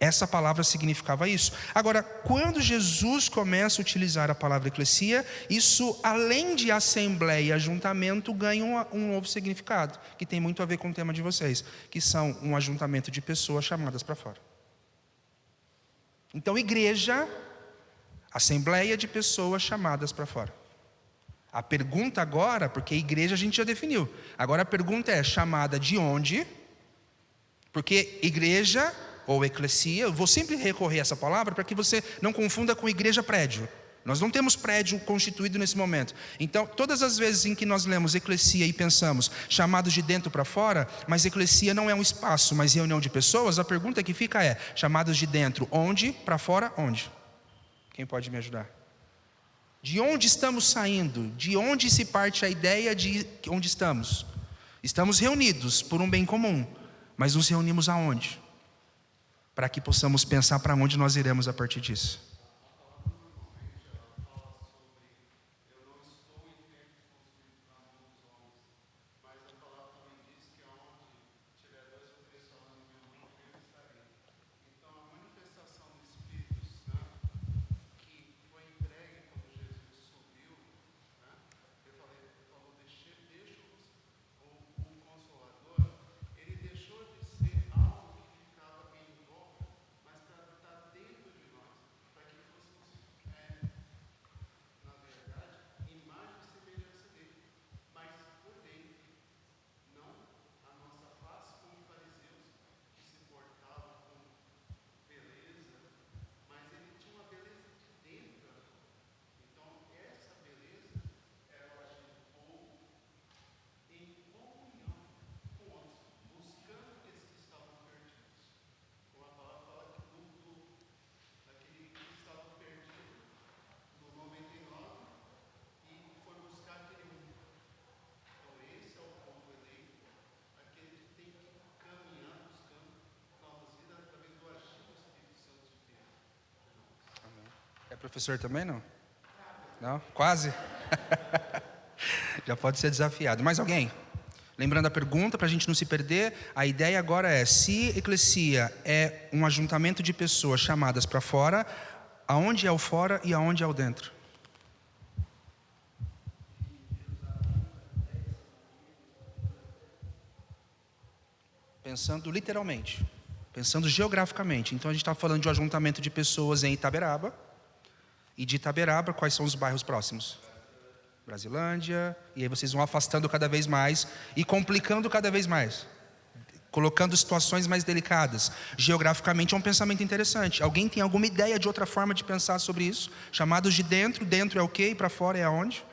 Essa palavra significava isso. Agora, quando Jesus começa a utilizar a palavra eclesia, isso, além de assembleia e ajuntamento, ganha um novo significado, que tem muito a ver com o tema de vocês, que são um ajuntamento de pessoas chamadas para fora. Então, igreja, assembleia de pessoas chamadas para fora. A pergunta agora, porque igreja a gente já definiu, agora a pergunta é: chamada de onde? Porque igreja ou eclesia, eu vou sempre recorrer a essa palavra para que você não confunda com igreja prédio. Nós não temos prédio constituído nesse momento. Então, todas as vezes em que nós lemos eclesia e pensamos chamados de dentro para fora, mas eclesia não é um espaço, mas reunião de pessoas, a pergunta que fica é: chamados de dentro onde? Para fora onde? Quem pode me ajudar? De onde estamos saindo? De onde se parte a ideia de onde estamos? Estamos reunidos por um bem comum, mas nos reunimos aonde? Para que possamos pensar para onde nós iremos a partir disso. É professor também, não? Não? Quase? Já pode ser desafiado. Mais alguém? Lembrando a pergunta, para a gente não se perder, a ideia agora é: se eclesia é um ajuntamento de pessoas chamadas para fora, aonde é o fora e aonde é o dentro? Pensando literalmente, pensando geograficamente. Então a gente está falando de um ajuntamento de pessoas em Itaberaba. E de Itaberaba, quais são os bairros próximos? Brasilândia. E aí vocês vão afastando cada vez mais e complicando cada vez mais, colocando situações mais delicadas. Geograficamente é um pensamento interessante. Alguém tem alguma ideia de outra forma de pensar sobre isso? Chamados de dentro, dentro é o quê? E para fora é aonde?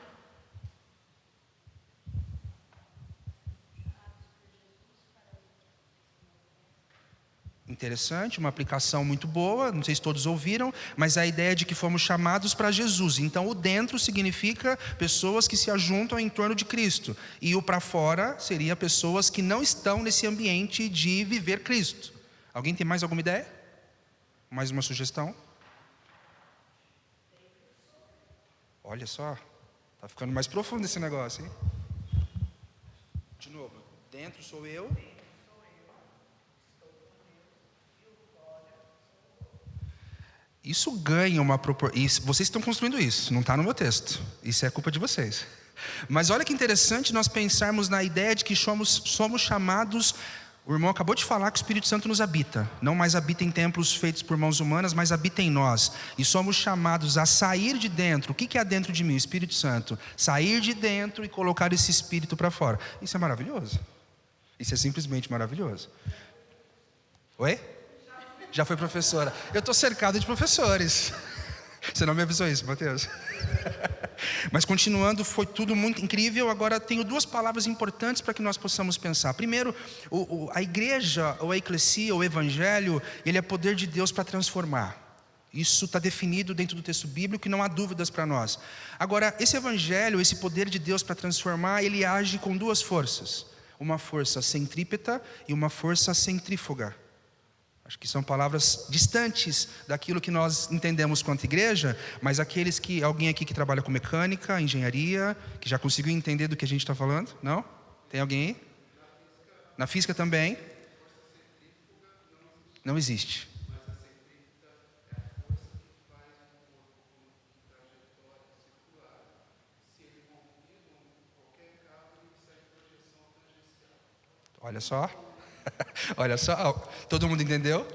Interessante, uma aplicação muito boa, não sei se todos ouviram, mas a ideia é de que fomos chamados para Jesus. Então o dentro significa pessoas que se ajuntam em torno de Cristo, e o para fora seria pessoas que não estão nesse ambiente de viver Cristo. Alguém tem mais alguma ideia? Mais uma sugestão? Olha só, está ficando mais profundo esse negócio, hein? De novo, dentro sou eu. Isso ganha uma proporção. Vocês estão construindo isso, não está no meu texto. Isso é culpa de vocês. Mas olha que interessante nós pensarmos na ideia de que somos chamados. O irmão acabou de falar que o Espírito Santo nos habita. Não mais habita em templos feitos por mãos humanas, mas habita em nós. E somos chamados a sair de dentro. O que há dentro de mim? O Espírito Santo. Sair de dentro e colocar esse Espírito para fora. Isso é maravilhoso. Isso é simplesmente maravilhoso. Oi? Já foi professora. Eu estou cercado de professores. Você não me avisou isso, Mateus? Mas continuando, foi tudo muito incrível. Agora tenho duas palavras importantes para que nós possamos pensar. Primeiro, a igreja, ou a eclesia, ou o evangelho, ele é poder de Deus para transformar. Isso está definido dentro do texto bíblico e não há dúvidas para nós. Agora, esse evangelho, esse poder de Deus para transformar, ele age com duas forças. Uma força centrípeta e uma força centrífuga. Acho que são palavras distantes daquilo que nós entendemos quanto igreja, mas alguém aqui que trabalha com mecânica, engenharia, que já conseguiu entender do que a gente está falando? Não? Tem alguém aí? Na física também? Não existe. Olha só. Olha só. Todo mundo entendeu?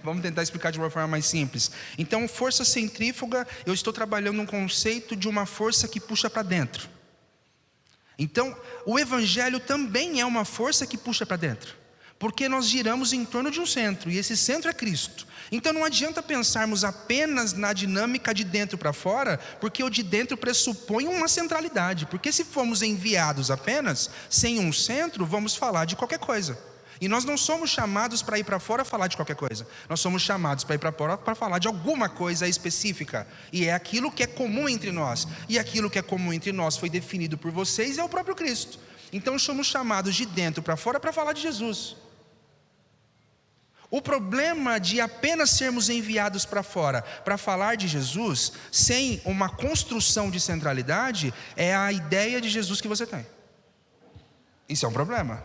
Vamos tentar explicar de uma forma mais simples. Então, força centrífuga, eu estou trabalhando um conceito de uma força que puxa para dentro. Então, o Evangelho também é uma força que puxa para dentro, porque nós giramos em torno de um centro, e esse centro é Cristo. Então não adianta pensarmos apenas na dinâmica de dentro para fora, porque o de dentro pressupõe uma centralidade. Porque se formos enviados apenas, sem um centro, vamos falar de qualquer coisa. E nós não somos chamados para ir para fora falar de qualquer coisa. Nós somos chamados para ir para fora para falar de alguma coisa específica. E é aquilo que é comum entre nós. E aquilo que é comum entre nós foi definido por vocês, é o próprio Cristo. Então somos chamados de dentro para fora para falar de Jesus. O problema de apenas sermos enviados para fora para falar de Jesus, sem uma construção de centralidade, é a ideia de Jesus que você tem. Isso é um problema.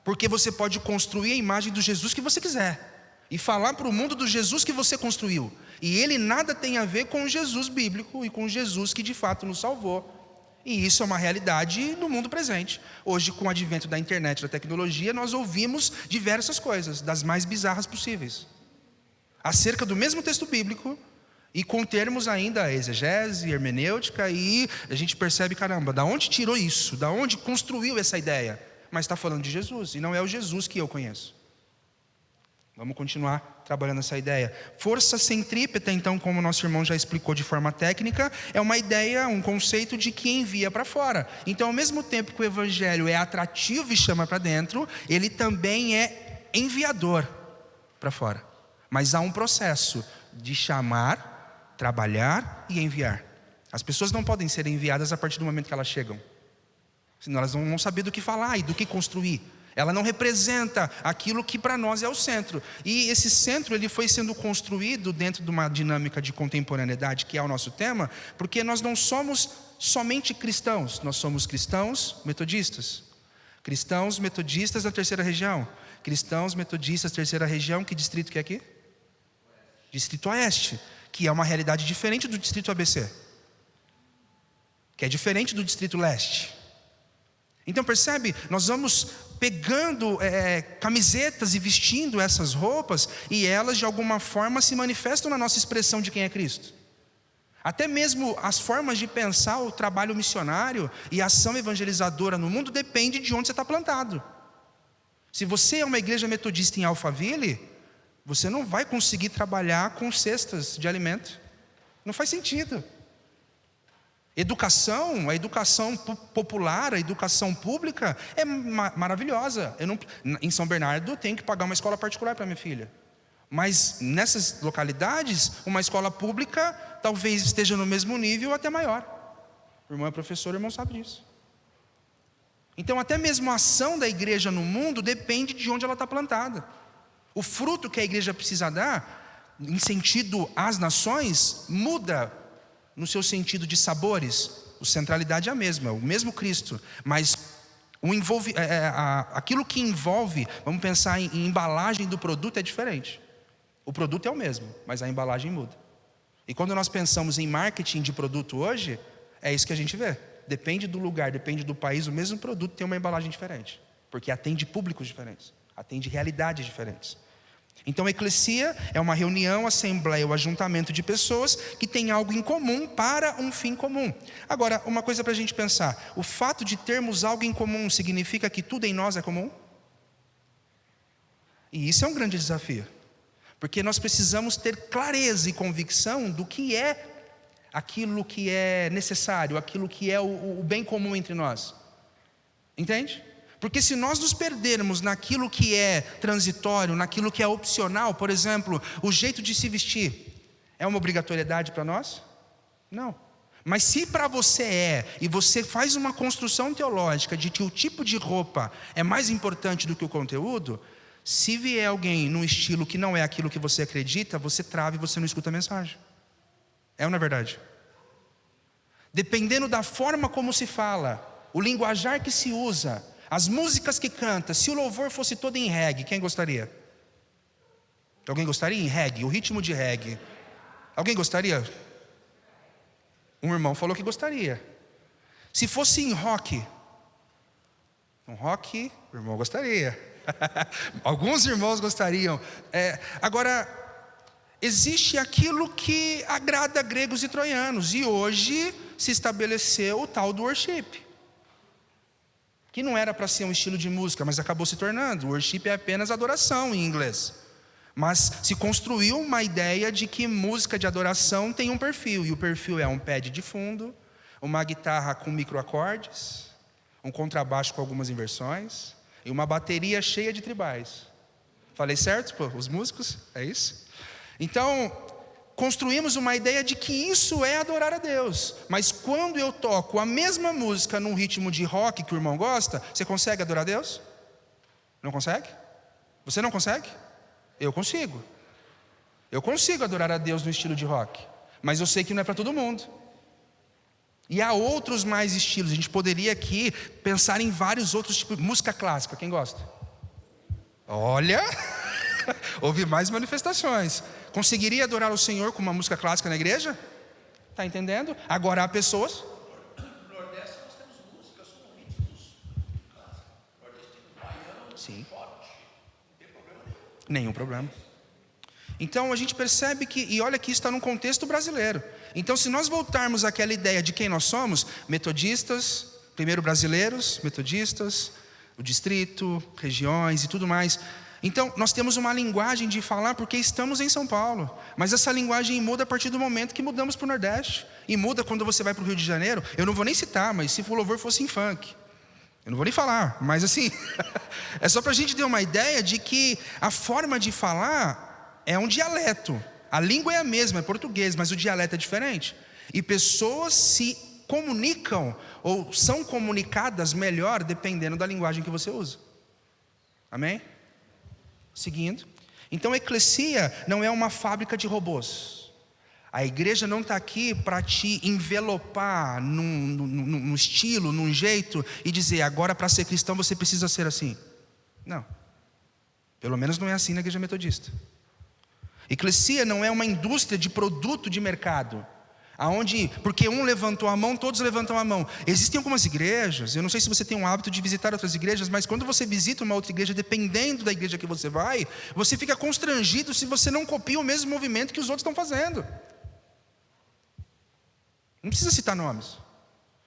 Porque você pode construir a imagem do Jesus que você quiser e falar para o mundo do Jesus que você construiu, e ele nada tem a ver com o Jesus bíblico e com o Jesus que de fato nos salvou. E isso é uma realidade no mundo presente. Hoje, com o advento da internet, da tecnologia, nós ouvimos diversas coisas, das mais bizarras possíveis, acerca do mesmo texto bíblico, e com termos ainda exegese, hermenêutica, e a gente percebe, caramba, da onde tirou isso? Da onde construiu essa ideia? Mas está falando de Jesus, e não é o Jesus que eu conheço. Vamos continuar trabalhando essa ideia. Força centrípeta, então, como o nosso irmão já explicou de forma técnica, é uma ideia, um conceito de que envia para fora. Então, ao mesmo tempo que o Evangelho é atrativo e chama para dentro, ele também é enviador para fora. Mas há um processo de chamar, trabalhar e enviar. As pessoas não podem ser enviadas a partir do momento que elas chegam, senão elas não vão saber do que falar e do que construir. Ela não representa aquilo que para nós é o centro. E esse centro ele foi sendo construído dentro de uma dinâmica de contemporaneidade, que é o nosso tema, porque nós não somos somente cristãos, nós somos cristãos metodistas. Cristãos metodistas da terceira região. Cristãos metodistas terceira região, que distrito que é aqui? Distrito Oeste, que é uma realidade diferente do distrito ABC, que é diferente do distrito Leste. Então percebe, nós vamos pegando camisetas e vestindo essas roupas, e elas de alguma forma se manifestam na nossa expressão de quem é Cristo. Até mesmo as formas de pensar o trabalho missionário e a ação evangelizadora no mundo depende de onde você está plantado. Se você é uma igreja metodista em Alphaville, você não vai conseguir trabalhar com cestas de alimento. Não faz sentido. Educação, a educação popular, a educação pública é maravilhosa. Em São Bernardo eu tenho que pagar uma escola particular para minha filha. Mas nessas localidades, uma escola pública talvez esteja no mesmo nível ou até maior. O irmão é professor, o irmão sabe disso. Então até mesmo a ação da igreja no mundo depende de onde ela está plantada. O fruto que a igreja precisa dar, em sentido às nações, muda no seu sentido de sabores. A centralidade é a mesma, é o mesmo Cristo, mas aquilo que envolve, vamos pensar em embalagem do produto é diferente. O produto é o mesmo, mas a embalagem muda. E quando nós pensamos em marketing de produto hoje, é isso que a gente vê. Depende do lugar, depende do país, o mesmo produto tem uma embalagem diferente, porque atende públicos diferentes, atende realidades diferentes. Então a eclesia é uma reunião, assembleia ou ajuntamento de pessoas que têm algo em comum para um fim comum. Agora, uma coisa para a gente pensar: o fato de termos algo em comum significa que tudo em nós é comum? E isso é um grande desafio, porque nós precisamos ter clareza e convicção do que é aquilo que é necessário, aquilo que é o bem comum entre nós. Entende? Porque se nós nos perdermos naquilo que é transitório, naquilo que é opcional, por exemplo, o jeito de se vestir, é uma obrigatoriedade para nós? Não. Mas se para você e você faz uma construção teológica de que o tipo de roupa é mais importante do que o conteúdo, se vier alguém num estilo que não é aquilo que você acredita, você trava e você não escuta a mensagem. É ou não é verdade? Dependendo da forma como se fala, o linguajar que se usa, as músicas que canta, se o louvor fosse todo em reggae, quem gostaria? Alguém gostaria em reggae, o ritmo de reggae? Alguém gostaria? Um irmão falou que gostaria. Se fosse em rock, Um rock, o irmão gostaria. Alguns irmãos gostariam. Agora, existe aquilo que agrada gregos e troianos. E hoje se estabeleceu o tal do worship, que não era para ser um estilo de música, mas acabou se tornando. O worship é apenas adoração em inglês. Mas se construiu uma ideia de que música de adoração tem um perfil. E o perfil é um pad de fundo, uma guitarra com microacordes, um contrabaixo com algumas inversões e uma bateria cheia de tribais. Falei certo, pô? Os músicos? É isso? Então, construímos uma ideia de que isso é adorar a Deus. Mas quando eu toco a mesma música num ritmo de rock que o irmão gosta, você consegue adorar a Deus? Não consegue? Você não consegue? Eu consigo. Eu consigo adorar a Deus no estilo de rock. Mas eu sei que não é para todo mundo. E há outros mais estilos. A gente poderia aqui pensar em vários outros tipos. Música clássica, quem gosta? Olha, houve mais manifestações. Conseguiria adorar o Senhor com uma música clássica na igreja? Está entendendo? Agora há pessoas. No Nordeste nós temos músicas com ritmos clássicos. No Nordeste tem baiano, Sim. forte. Não tem problema nenhum. Nenhum problema. Então a gente percebe que, e olha que isso está num contexto brasileiro. Então se nós voltarmos àquela ideia de quem nós somos, metodistas, primeiro brasileiros, metodistas, o distrito, regiões e tudo mais. Então nós temos uma linguagem de falar porque estamos em São Paulo. Mas essa linguagem muda a partir do momento que mudamos para o Nordeste. E muda quando você vai para o Rio de Janeiro. Eu não vou nem citar, mas se o louvor fosse em funk, eu não vou nem falar, mas assim, é só para a gente ter uma ideia de que a forma de falar é um dialeto. A língua é a mesma, é português, mas o dialeto é diferente. E pessoas se comunicam ou são comunicadas melhor dependendo da linguagem que você usa. Amém? Seguindo. Então, a eclesia não é uma fábrica de robôs. A igreja não está aqui para te envelopar num estilo, num jeito e dizer, agora para ser cristão você precisa ser assim. Não. Pelo menos não é assim na igreja metodista. Eclesia não é uma indústria de produto de mercado, aonde, porque um levantou a mão, todos levantam a mão. Existem algumas igrejas, eu não sei se você tem um hábito de visitar outras igrejas, mas quando você visita uma outra igreja, dependendo da igreja que você vai, você fica constrangido se você não copia o mesmo movimento que os outros estão fazendo. Não precisa citar nomes,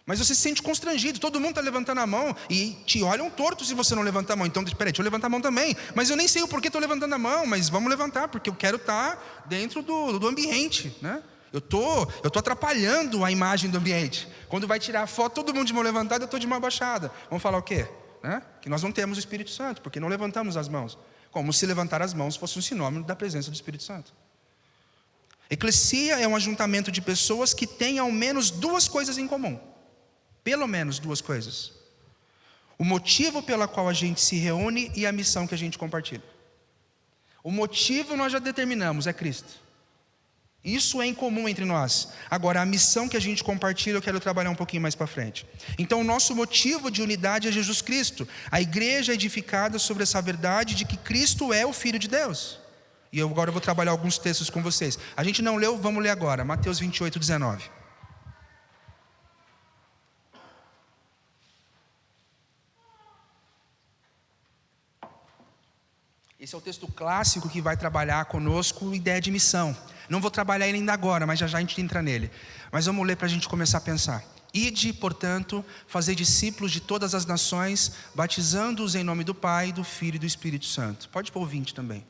mas você se sente constrangido, todo mundo está levantando a mão e te olham torto se você não levantar a mão. Então, peraí, deixa eu levantar a mão também. Mas eu nem sei o porquê estou levantando a mão, mas vamos levantar, porque eu quero estar dentro do ambiente, né? Eu tô atrapalhando a imagem do ambiente. Quando vai tirar a foto, todo mundo de mão levantada, eu estou de mão abaixada. Vamos falar o quê? Né? Que nós não temos o Espírito Santo, porque não levantamos as mãos. Como se levantar as mãos fosse um sinônimo da presença do Espírito Santo. Eclesia é um ajuntamento de pessoas que têm ao menos duas coisas em comum. Pelo menos duas coisas: o motivo pela qual a gente se reúne e a missão que a gente compartilha. O motivo nós já determinamos, é Cristo. Isso é em comum entre nós. Agora, a missão que a gente compartilha, eu quero trabalhar um pouquinho mais para frente. Então, o nosso motivo de unidade é Jesus Cristo. A igreja é edificada sobre essa verdade de que Cristo é o Filho de Deus. E eu agora vou trabalhar alguns textos com vocês. A gente não leu, vamos ler agora. Mateus 28, 19. Esse é o texto clássico que vai trabalhar conosco a ideia de missão. Não vou trabalhar ele ainda agora, mas já a gente entra nele. Mas vamos ler para a gente começar a pensar. Ide, portanto, fazer discípulos de todas as nações, batizando-os em nome do Pai, do Filho e do Espírito Santo. Pode pôr o 20 também.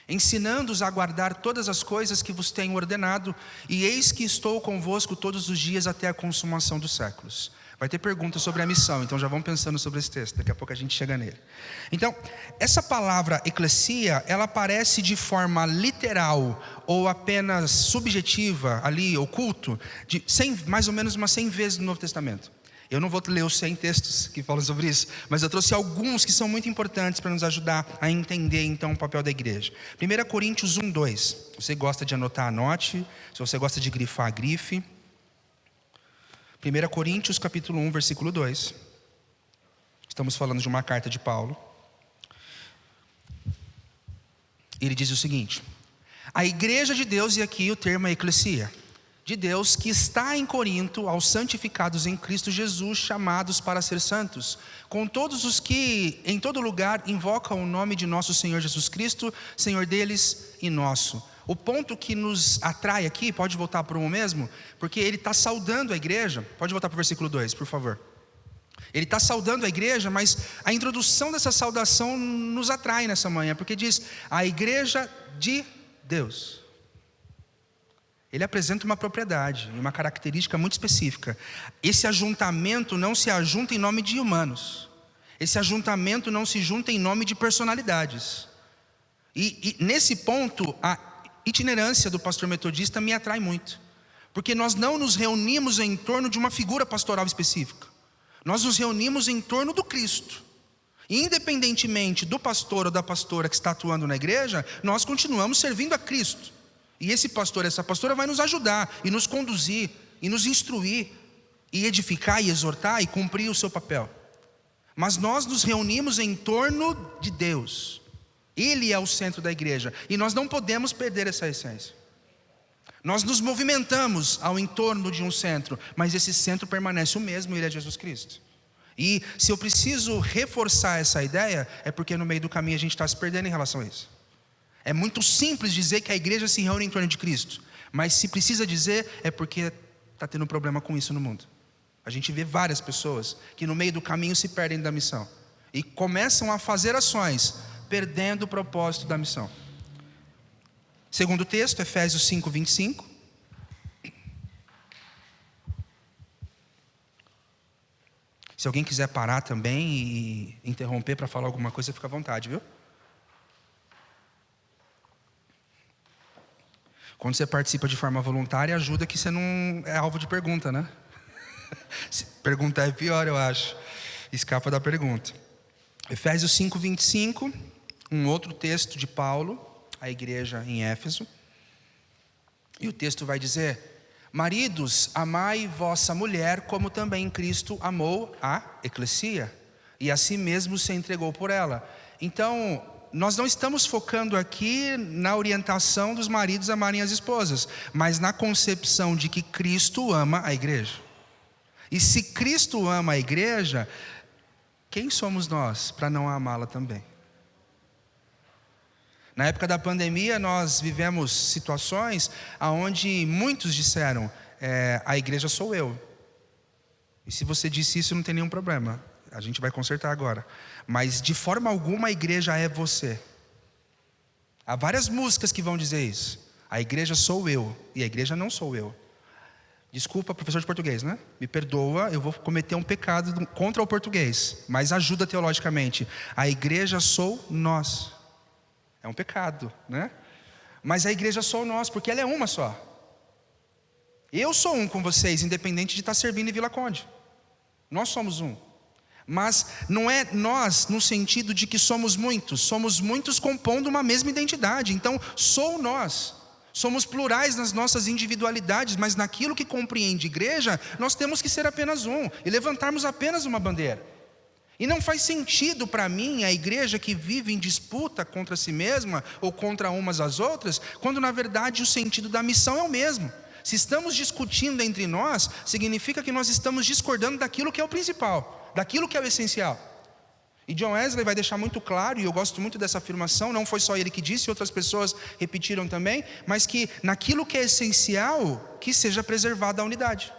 Ensinando-os a guardar todas as coisas que vos tenho ordenado, e eis que estou convosco todos os dias até a consumação dos séculos. Vai ter perguntas sobre a missão, então já vão pensando sobre esse texto, daqui a pouco a gente chega nele. Então, essa palavra eclesia, ela aparece de forma literal ou apenas subjetiva, ali, oculto, mais ou menos umas 100 vezes no Novo Testamento. Eu não vou ler os 100 textos que falam sobre isso, mas eu trouxe alguns que são muito importantes para nos ajudar a entender então o papel da igreja. 1 Coríntios 1, 2. Se você gosta de anotar, anote. Se você gosta de grifar, grife. 1 Coríntios capítulo 1, versículo 2. Estamos falando de uma carta de Paulo. Ele diz o seguinte: a igreja de Deus, e aqui o termo é eclesia, de Deus que está em Corinto aos santificados em Cristo Jesus, chamados para ser santos, com todos os que em todo lugar invocam o nome de nosso Senhor Jesus Cristo, Senhor deles e nosso. O ponto que nos atrai aqui, pode voltar para o mesmo, porque ele está saudando a igreja. Pode voltar para o versículo 2, por favor. Ele está saudando a igreja, mas a introdução dessa saudação nos atrai nessa manhã, porque diz, a igreja de Deus. Ele apresenta uma propriedade, uma característica muito específica. Esse ajuntamento não se ajunta em nome de humanos. Esse ajuntamento não se junta em nome de personalidades. E nesse ponto, a itinerância do pastor metodista me atrai muito. Porque nós não nos reunimos em torno de uma figura pastoral específica. Nós nos reunimos em torno do Cristo. E independentemente do pastor ou da pastora que está atuando na igreja, nós continuamos servindo a Cristo. E esse pastor, essa pastora vai nos ajudar e nos conduzir e nos instruir e edificar e exortar e cumprir o seu papel. Mas nós nos reunimos em torno de Deus. Ele é o centro da igreja e nós não podemos perder essa essência. Nós nos movimentamos ao entorno de um centro, mas esse centro permanece o mesmo, ele é Jesus Cristo. E se eu preciso reforçar essa ideia, é porque no meio do caminho a gente está se perdendo em relação a isso. É muito simples dizer que a igreja se reúne em torno de Cristo, mas se precisa dizer, é porque está tendo um problema com isso no mundo. A gente vê várias pessoas que no meio do caminho se perdem da missão e começam a fazer ações, perdendo o propósito da missão. Segundo texto, Efésios 5, 25. Se alguém quiser parar também e interromper para falar alguma coisa, fica à vontade, viu? Quando você participa de forma voluntária, ajuda que você não é alvo de pergunta, né? Se perguntar é pior, eu acho. Escapa da pergunta. Efésios 5, 25. Um outro texto de Paulo, à igreja em Éfeso. E o texto vai dizer: maridos, amai vossa mulher, como também Cristo amou a eclesia, e a si mesmo se entregou por ela. Então, nós não estamos focando aqui na orientação dos maridos amarem as esposas, mas na concepção de que Cristo ama a igreja. E se Cristo ama a igreja, quem somos nós para não amá-la também? Na época da pandemia, nós vivemos situações onde muitos disseram, a igreja sou eu. E se você disse isso, não tem nenhum problema. A gente vai consertar agora. Mas de forma alguma a igreja é você. Há várias músicas que vão dizer isso. A igreja sou eu e a igreja não sou eu. Desculpa, professor de português, né? Me perdoa, eu vou cometer um pecado contra o português, mas ajuda teologicamente. A igreja sou nós. É um pecado, né? Mas a igreja sou nós, porque ela é uma só. Eu sou um com vocês, independente de estar servindo em Vila Conde. Nós somos um. Mas não é nós no sentido de que somos muitos compondo uma mesma identidade. Então, sou nós. Somos plurais nas nossas individualidades, mas naquilo que compreende igreja, nós temos que ser apenas um e levantarmos apenas uma bandeira. E não faz sentido para mim a igreja que vive em disputa contra si mesma ou contra umas às outras, quando na verdade o sentido da missão é o mesmo. Se estamos discutindo entre nós, significa que nós estamos discordando daquilo que é o principal, daquilo que é o essencial. E John Wesley vai deixar muito claro, e eu gosto muito dessa afirmação, não foi só ele que disse, outras pessoas repetiram também, mas que naquilo que é essencial, que seja preservada a unidade.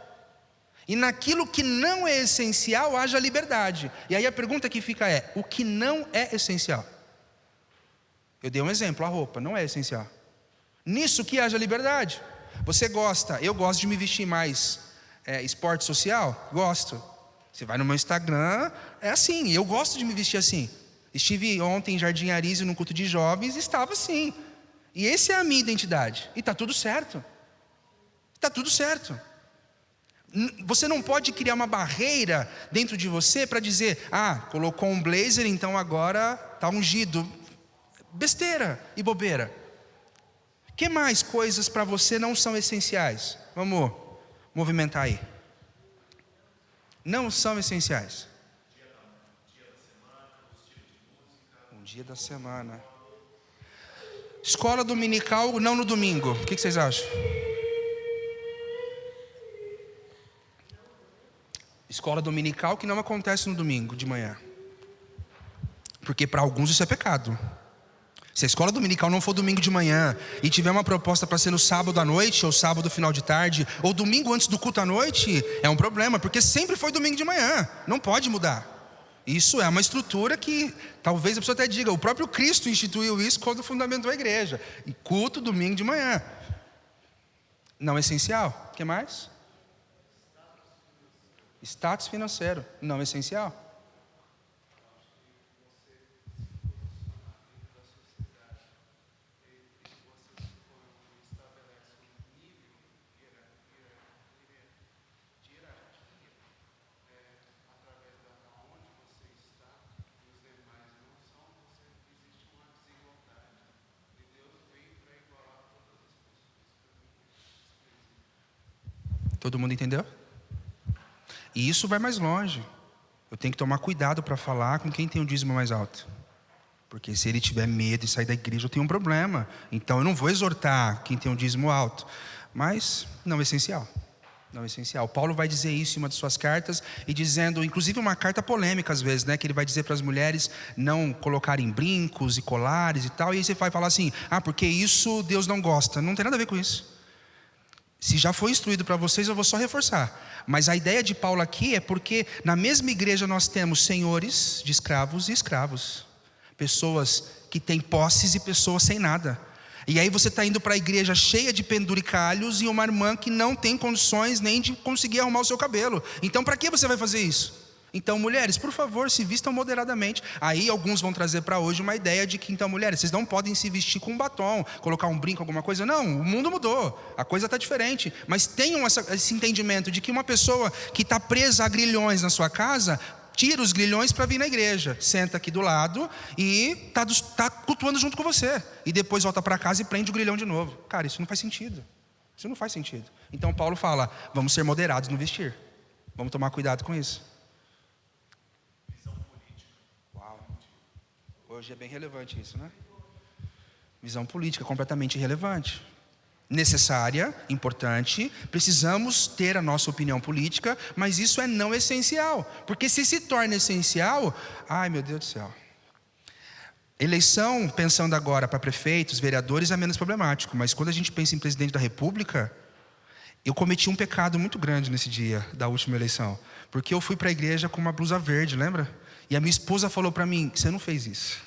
E naquilo que não é essencial, haja liberdade. E aí a pergunta que fica é, o que não é essencial? Eu dei um exemplo, a roupa não é essencial. Nisso que haja liberdade. Você gosta, eu gosto de me vestir mais esporte social? Gosto. Você vai no meu Instagram, é assim, eu gosto de me vestir assim. Estive ontem em Jardim Arísio, num culto de jovens, estava assim. E essa é a minha identidade. E está tudo certo. Está tudo certo. Você não pode criar uma barreira dentro de você para dizer, colocou um blazer, então agora está ungido. Besteira e bobeira. Que mais coisas para você não são essenciais? Vamos movimentar aí. Não são essenciais. Um dia da semana. Escola dominical, não no domingo. O que vocês acham? Escola dominical que não acontece no domingo de manhã. Porque para alguns isso é pecado. Se a escola dominical não for domingo de manhã e tiver uma proposta para ser no sábado à noite, ou sábado final de tarde, ou domingo antes do culto à noite, é um problema, porque sempre foi domingo de manhã, não pode mudar. Isso é uma estrutura que talvez a pessoa até diga, o próprio Cristo instituiu isso quando fundamentou a igreja. E culto domingo de manhã. Não essencial. O que mais? Status financeiro. Não essencial. Todo mundo entendeu? E isso vai mais longe. Eu tenho que tomar cuidado para falar com quem tem o dízimo mais alto. Porque se ele tiver medo de sair da igreja, eu tenho um problema. Então eu não vou exortar quem tem um dízimo alto. Mas não é essencial. Não é essencial. Paulo vai dizer isso em uma de suas cartas, e dizendo, inclusive uma carta polêmica às vezes, né? Que ele vai dizer para as mulheres não colocarem brincos e colares e tal. E aí você vai falar assim, porque isso Deus não gosta. Não tem nada a ver com isso. Se já foi instruído para vocês, eu vou só reforçar. Mas a ideia de Paulo aqui é porque na mesma igreja nós temos senhores de escravos e escravos. Pessoas que têm posses e pessoas sem nada. E aí você está indo para a igreja cheia de penduricalhos e uma irmã que não tem condições nem de conseguir arrumar o seu cabelo. Então para que você vai fazer isso? Então, mulheres, por favor, se vistam moderadamente. Aí alguns vão trazer para hoje uma ideia de que, então, mulheres, vocês não podem se vestir com um batom, colocar um brinco, alguma coisa. Não, o mundo mudou, a coisa está diferente. Mas tenham esse entendimento de que uma pessoa que está presa a grilhões na sua casa, tira os grilhões para vir na igreja, senta aqui do lado e está cultuando junto com você. E depois volta para casa e prende o grilhão de novo. Cara, isso não faz sentido. Isso não faz sentido. Então Paulo fala, vamos ser moderados no vestir. Vamos tomar cuidado com isso. Hoje é bem relevante isso, né? Visão política completamente irrelevante. Necessária, importante, precisamos ter a nossa opinião política, mas isso é não essencial. Porque se torna essencial, ai meu Deus do céu. Eleição, pensando agora para prefeitos, vereadores, é menos problemático. Mas quando a gente pensa em presidente da república, eu cometi um pecado muito grande nesse dia da última eleição. Porque eu fui para a igreja com uma blusa verde, lembra? E a minha esposa falou para mim, você não fez isso.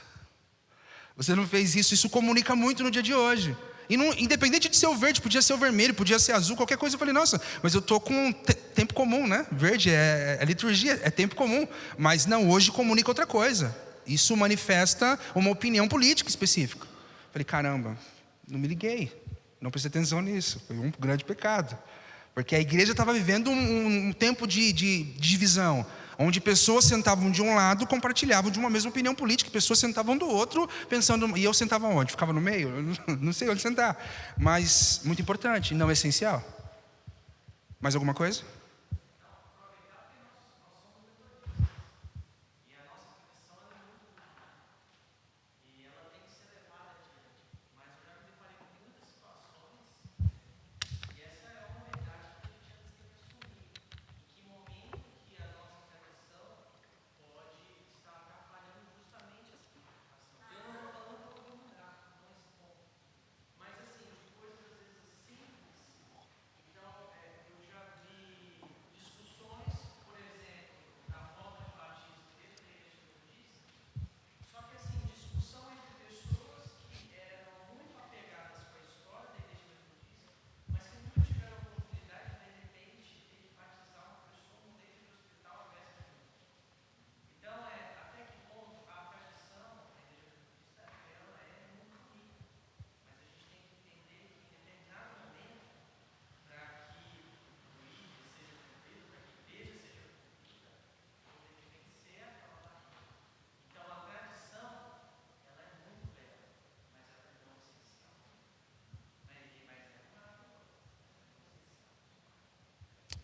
Você não fez isso. Isso comunica muito no dia de hoje. E não, independente de ser o verde, podia ser o vermelho, podia ser azul, qualquer coisa. Eu falei, nossa, mas eu estou com tempo comum, né? Verde é liturgia, é tempo comum. Mas não, hoje comunica outra coisa. Isso manifesta uma opinião política específica. Eu falei, caramba, não me liguei. Não prestei atenção nisso. Foi um grande pecado. Porque a igreja estava vivendo um tempo de divisão, onde pessoas sentavam de um lado, compartilhavam de uma mesma opinião política, pessoas sentavam do outro, pensando, e eu sentava onde? Ficava no meio? Eu não sei onde sentar. Mas, muito importante, não essencial. Mais alguma coisa?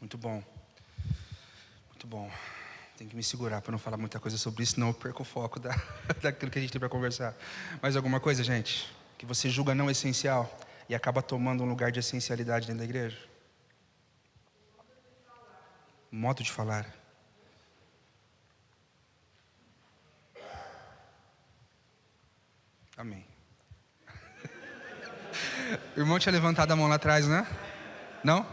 Muito bom. Muito bom. Tem que me segurar para não falar muita coisa sobre isso, senão eu perco o foco daquilo que a gente tem para conversar. Mais alguma coisa, gente? Que você julga não essencial e acaba tomando um lugar de essencialidade dentro da igreja? Modo de falar. Amém. O irmão tinha levantado a mão lá atrás, né? Não?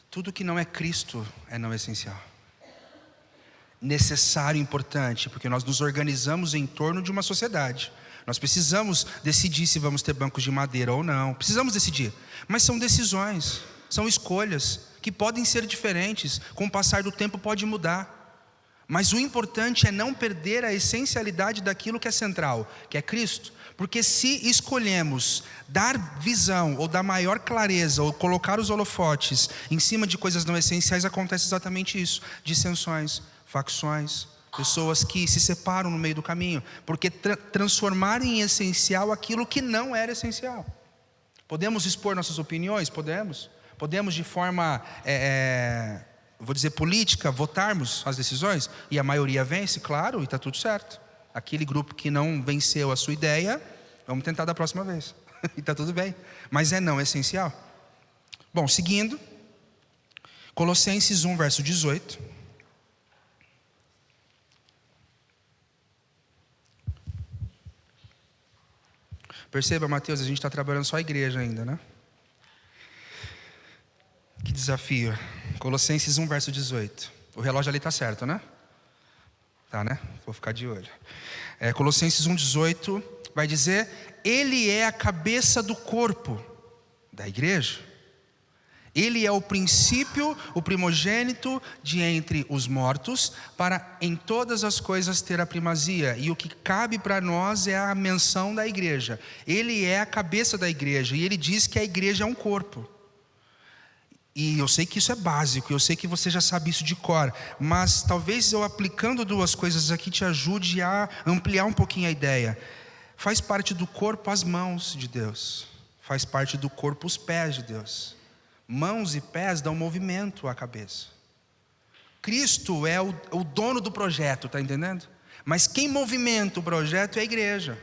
Tudo que não é Cristo é não essencial. Necessário e importante, porque nós nos organizamos em torno de uma sociedade. Nós precisamos decidir se vamos ter bancos de madeira ou não. Precisamos decidir. Mas são decisões, são escolhas que podem ser diferentes. Com o passar do tempo pode mudar. Mas o importante é não perder a essencialidade daquilo que é central, que é Cristo. Porque se escolhemos dar visão, ou dar maior clareza, ou colocar os holofotes em cima de coisas não essenciais, acontece exatamente isso: dissensões, facções, pessoas que se separam no meio do caminho, porque transformaram em essencial aquilo que não era essencial. Podemos expor nossas opiniões? Podemos. Podemos de forma, vou dizer, política, votarmos as decisões, e a maioria vence, claro, e está tudo certo. Aquele grupo que não venceu a sua ideia, vamos tentar da próxima vez. E está tudo bem. Mas é não essencial. Bom, seguindo, Colossenses 1, verso 18. Perceba, Mateus, a gente está trabalhando só a igreja ainda, né? Que desafio. Colossenses 1, verso 18. O relógio ali está certo, né? Tá, né? Vou ficar de olho. Colossenses 1, 18 vai dizer: Ele é a cabeça do corpo da igreja. Ele é o princípio, o primogênito de entre os mortos, para em todas as coisas ter a primazia. E o que cabe para nós é a menção da igreja. Ele é a cabeça da igreja, e ele diz que a igreja é um corpo. E eu sei que isso é básico, eu sei que você já sabe isso de cor, mas talvez eu aplicando duas coisas aqui te ajude a ampliar um pouquinho a ideia. Faz parte do corpo as mãos de Deus, faz parte do corpo os pés de Deus. Mãos e pés dão movimento à cabeça. Cristo é o dono do projeto, está entendendo? Mas quem movimenta o projeto é a igreja.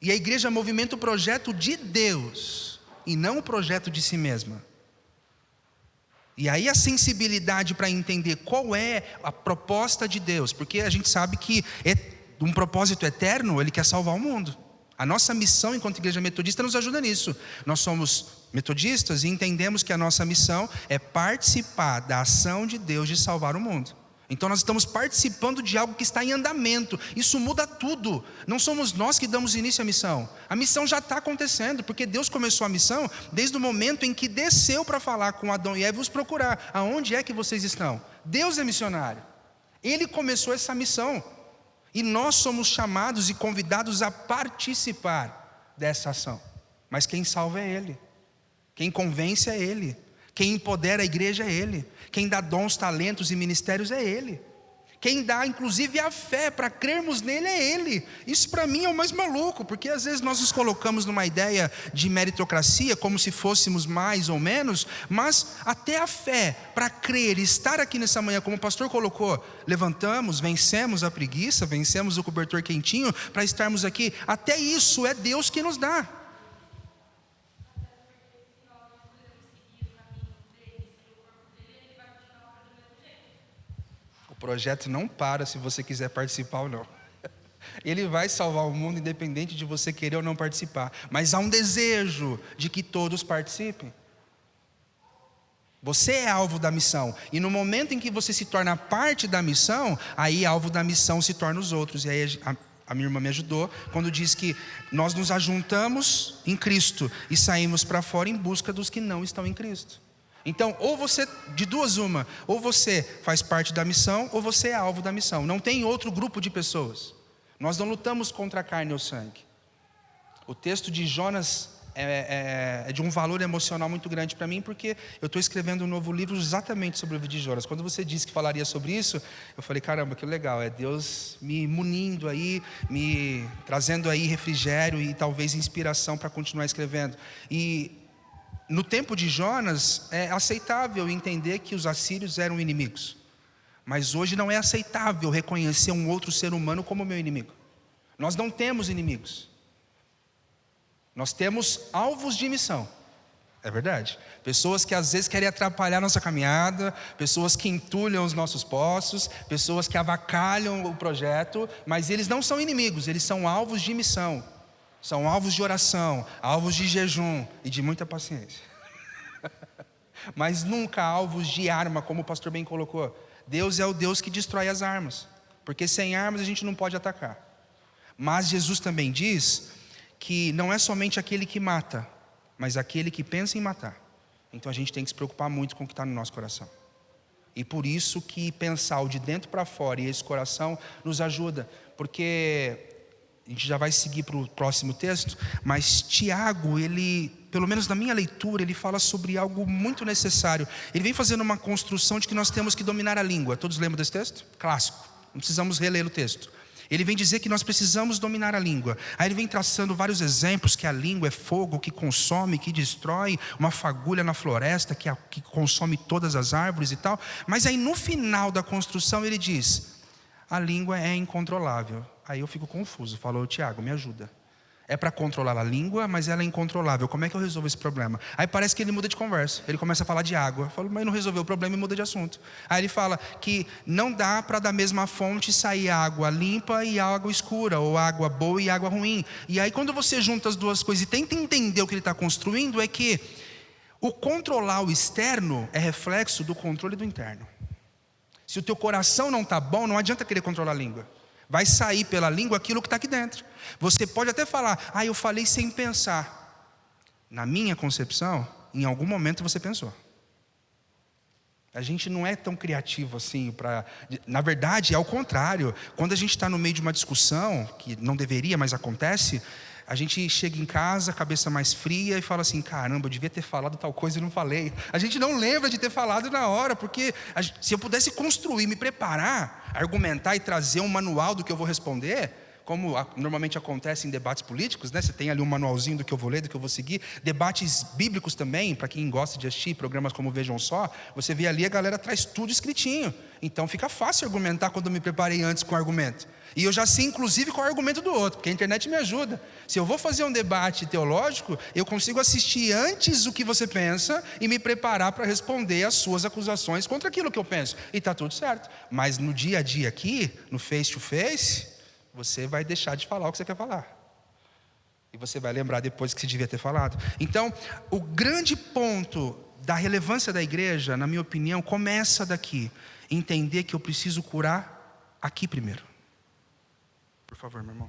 E a igreja movimenta o projeto de Deus, e não o projeto de si mesma. E aí a sensibilidade para entender qual é a proposta de Deus, porque a gente sabe que um propósito eterno, Ele quer salvar o mundo. A nossa missão enquanto igreja metodista nos ajuda nisso. Nós somos metodistas e entendemos que a nossa missão é participar da ação de Deus de salvar o mundo. Então nós estamos participando de algo que está em andamento. Isso muda tudo. Não somos nós que damos início à missão. A missão já está acontecendo, porque Deus começou a missão desde o momento em que desceu para falar com Adão e Eva e os procurar. Aonde é que vocês estão? Deus é missionário. Ele começou essa missão. E nós somos chamados e convidados a participar dessa ação. Mas quem salva é Ele. Quem convence é Ele. Quem empodera a igreja é Ele. Quem dá dons, talentos e ministérios é Ele. Quem dá inclusive a fé para crermos nele é Ele. Isso para mim é o mais maluco, porque às vezes nós nos colocamos numa ideia de meritocracia, como se fôssemos mais ou menos, mas até a fé para crer e estar aqui nessa manhã, como o pastor colocou, levantamos, vencemos a preguiça, vencemos o cobertor quentinho para estarmos aqui, até isso é Deus que nos dá. O projeto não para se você quiser participar ou não. Ele vai salvar o mundo independente de você querer ou não participar. Mas há um desejo de que todos participem. Você é alvo da missão. E no momento em que você se torna parte da missão, aí alvo da missão se torna os outros. E aí a minha irmã me ajudou quando diz que nós nos ajuntamos em Cristo e saímos para fora em busca dos que não estão em Cristo. Então, ou você, de duas uma, ou você faz parte da missão, ou você é alvo da missão. Não tem outro grupo de pessoas. Nós não lutamos contra a carne ou sangue. O texto de Jonas é de um valor emocional muito grande para mim, porque eu estou escrevendo um novo livro exatamente sobre o vídeo de Jonas. Quando você disse que falaria sobre isso, eu falei, caramba, que legal, é Deus me munindo aí, me trazendo aí refrigério e talvez inspiração para continuar escrevendo. E no tempo de Jonas, é aceitável entender que os assírios eram inimigos, mas hoje não é aceitável reconhecer um outro ser humano como meu inimigo. Nós não temos inimigos. Nós temos alvos de missão, é verdade. Pessoas que às vezes querem atrapalhar nossa caminhada, pessoas que entulham os nossos poços, pessoas que avacalham o projeto, mas eles não são inimigos, eles são alvos de missão, são alvos de oração, alvos de jejum e de muita paciência. Mas nunca alvos de arma, como o pastor bem colocou. Deus é o Deus que destrói as armas, porque sem armas a gente não pode atacar. Mas Jesus também diz que não é somente aquele que mata, mas aquele que pensa em matar. Então a gente tem que se preocupar muito com o que está no nosso coração. E por isso que pensar o de dentro para fora e esse coração nos ajuda. Porque a gente já vai seguir para o próximo texto, mas Tiago, ele, pelo menos na minha leitura, ele fala sobre algo muito necessário. Ele vem fazendo uma construção de que nós temos que dominar a língua. Todos lembram desse texto? Clássico, não precisamos reler o texto. Ele vem dizer que nós precisamos dominar a língua. Aí ele vem traçando vários exemplos, que a língua é fogo que consome, que destrói, uma fagulha na floresta que consome todas as árvores e tal. Mas aí no final da construção ele diz, a língua é incontrolável. Aí eu fico confuso, falou, Tiago, me ajuda. É para controlar a língua, mas ela é incontrolável. Como é que eu resolvo esse problema? Aí parece que ele muda de conversa. Ele começa a falar de água. Eu falo, mas não resolveu o problema e muda de assunto. Aí ele fala que não dá para da mesma fonte sair água limpa e água escura, ou água boa e água ruim. E aí quando você junta as duas coisas e tenta entender o que ele está construindo, é que o controlar o externo é reflexo do controle do interno. Se o teu coração não está bom, não adianta querer controlar a língua. Vai sair pela língua aquilo que está aqui dentro. Você pode até falar, eu falei sem pensar. Na minha concepção, em algum momento você pensou. A gente não é tão criativo assim para... Na verdade, é ao contrário. Quando a gente está no meio de uma discussão, que não deveria, mas acontece, a gente chega em casa, cabeça mais fria e fala assim, caramba, eu devia ter falado tal coisa e não falei. A gente não lembra de ter falado na hora, porque se eu pudesse construir, me preparar, argumentar e trazer um manual do que eu vou responder, como normalmente acontece em debates políticos, né? Você tem ali um manualzinho do que eu vou ler, do que eu vou seguir. Debates bíblicos também, para quem gosta de assistir programas como Vejam Só, você vê ali a galera traz tudo escritinho. Então fica fácil argumentar quando eu me preparei antes com o argumento. E eu já sei inclusive qual é o argumento do outro, porque a internet me ajuda. Se eu vou fazer um debate teológico, eu consigo assistir antes o que você pensa e me preparar para responder as suas acusações contra aquilo que eu penso. E está tudo certo. Mas no dia a dia aqui, no face to face, você vai deixar de falar o que você quer falar. E você vai lembrar depois que você devia ter falado. Então, o grande ponto da relevância da igreja, na minha opinião, começa daqui. Entender que eu preciso curar aqui primeiro. Por favor, meu irmão.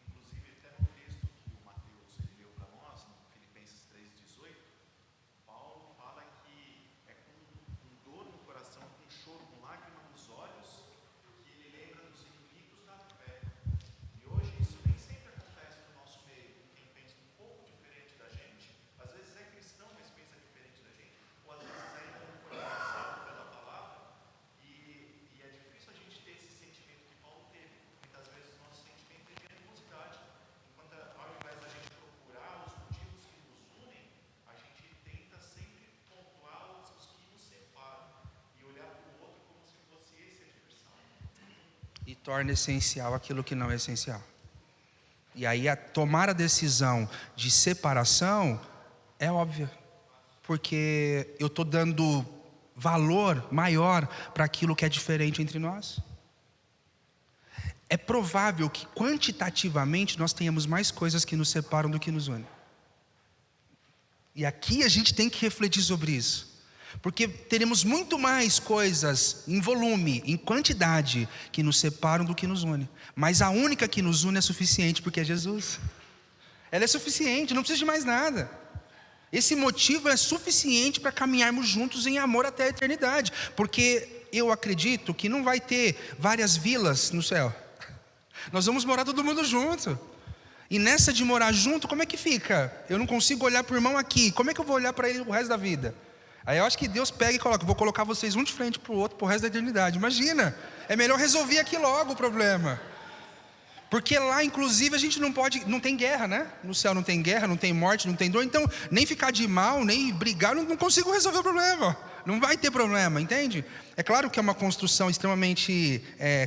Inclusive, até no texto que o Mateus ele leu para nós, no Filipenses 3,18, Paulo fala que é com dor no coração, com choro, com lágrima nos olhos, que ele lembra dos inimigos da fé. E hoje isso nem sempre acontece no nosso meio, com quem pensa um pouco diferente da gente. Às vezes é cristão, mas pensa diferente da gente, ou às vezes ainda não foi alcançado pela palavra. E é difícil a gente ter esse sentimento que Paulo teve. Muitas vezes o nosso sentimento é de animosidade. Enquanto ao invés da gente procurar os motivos que nos unem, a gente tenta sempre pontuar os que nos separam e olhar para o outro como se fosse esse a diversão. E torna essencial aquilo que não é essencial. E aí tomar a decisão de separação é óbvia. Porque eu estou dando valor maior para aquilo que é diferente entre nós. É provável que quantitativamente nós tenhamos mais coisas que nos separam do que nos unem. E aqui a gente tem que refletir sobre isso. Porque teremos muito mais coisas em volume, em quantidade, que nos separam do que nos une. Mas a única que nos une é suficiente, porque é Jesus. Ela é suficiente, não precisa de mais nada. Esse motivo é suficiente para caminharmos juntos em amor até a eternidade. Porque eu acredito que não vai ter várias vilas no céu. Nós vamos morar todo mundo junto. E nessa de morar junto, como é que fica? Eu não consigo olhar para o irmão aqui, como é que eu vou olhar para ele o resto da vida? Aí eu acho que Deus pega e coloca, vou colocar vocês um de frente para o outro pro resto da eternidade. Imagina, é melhor resolver aqui logo o problema. Porque lá, inclusive, a gente não tem guerra, né? No céu não tem guerra, não tem morte, não tem dor. Então, nem ficar de mal, nem brigar, não consigo resolver o problema. Não vai ter problema, entende? É claro que é uma construção extremamente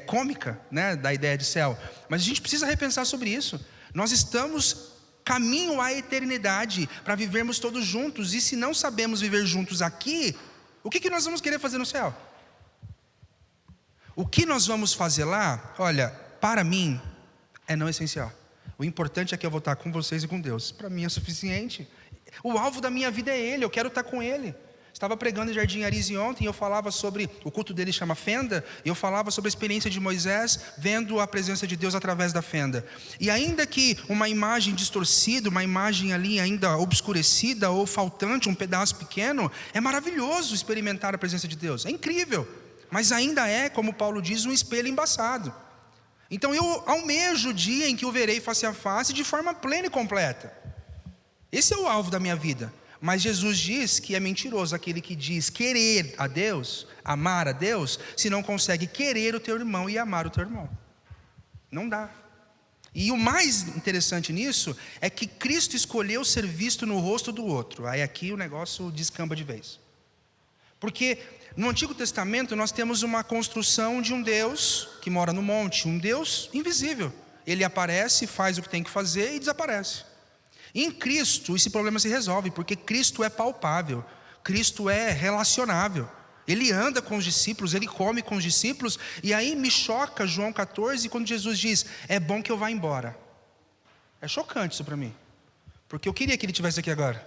cômica, né, da ideia de céu. Mas a gente precisa repensar sobre isso. Nós estamos caminho à eternidade para vivermos todos juntos. E se não sabemos viver juntos aqui, o que nós vamos querer fazer no céu? O que nós vamos fazer lá? Olha, para mim, é não essencial. O importante é que eu vou estar com vocês e com Deus. Para mim é suficiente. O alvo da minha vida é Ele, eu quero estar com Ele. Estava pregando em Jardim Arise ontem e eu falava sobre, o culto dele chama Fenda, e eu falava sobre a experiência de Moisés vendo a presença de Deus através da fenda. E ainda que uma imagem distorcida, uma imagem ali ainda obscurecida ou faltante, um pedaço pequeno, é maravilhoso experimentar a presença de Deus, é incrível, mas ainda é, como Paulo diz, um espelho embaçado. Então eu almejo o dia em que o verei face a face de forma plena e completa. Esse é o alvo da minha vida. Mas Jesus diz que é mentiroso aquele que diz querer a Deus, amar a Deus, se não consegue querer o teu irmão e amar o teu irmão. Não dá. E o mais interessante nisso é que Cristo escolheu ser visto no rosto do outro. Aí aqui o negócio descamba de vez. Porque no Antigo Testamento nós temos uma construção de um Deus que mora no monte, um Deus invisível. Ele aparece, faz o que tem que fazer e desaparece. Em Cristo esse problema se resolve, porque Cristo é palpável, Cristo é relacionável. Ele anda com os discípulos, ele come com os discípulos. E aí me choca João 14, quando Jesus diz, é bom que eu vá embora. É chocante isso para mim, porque eu queria que ele estivesse aqui agora.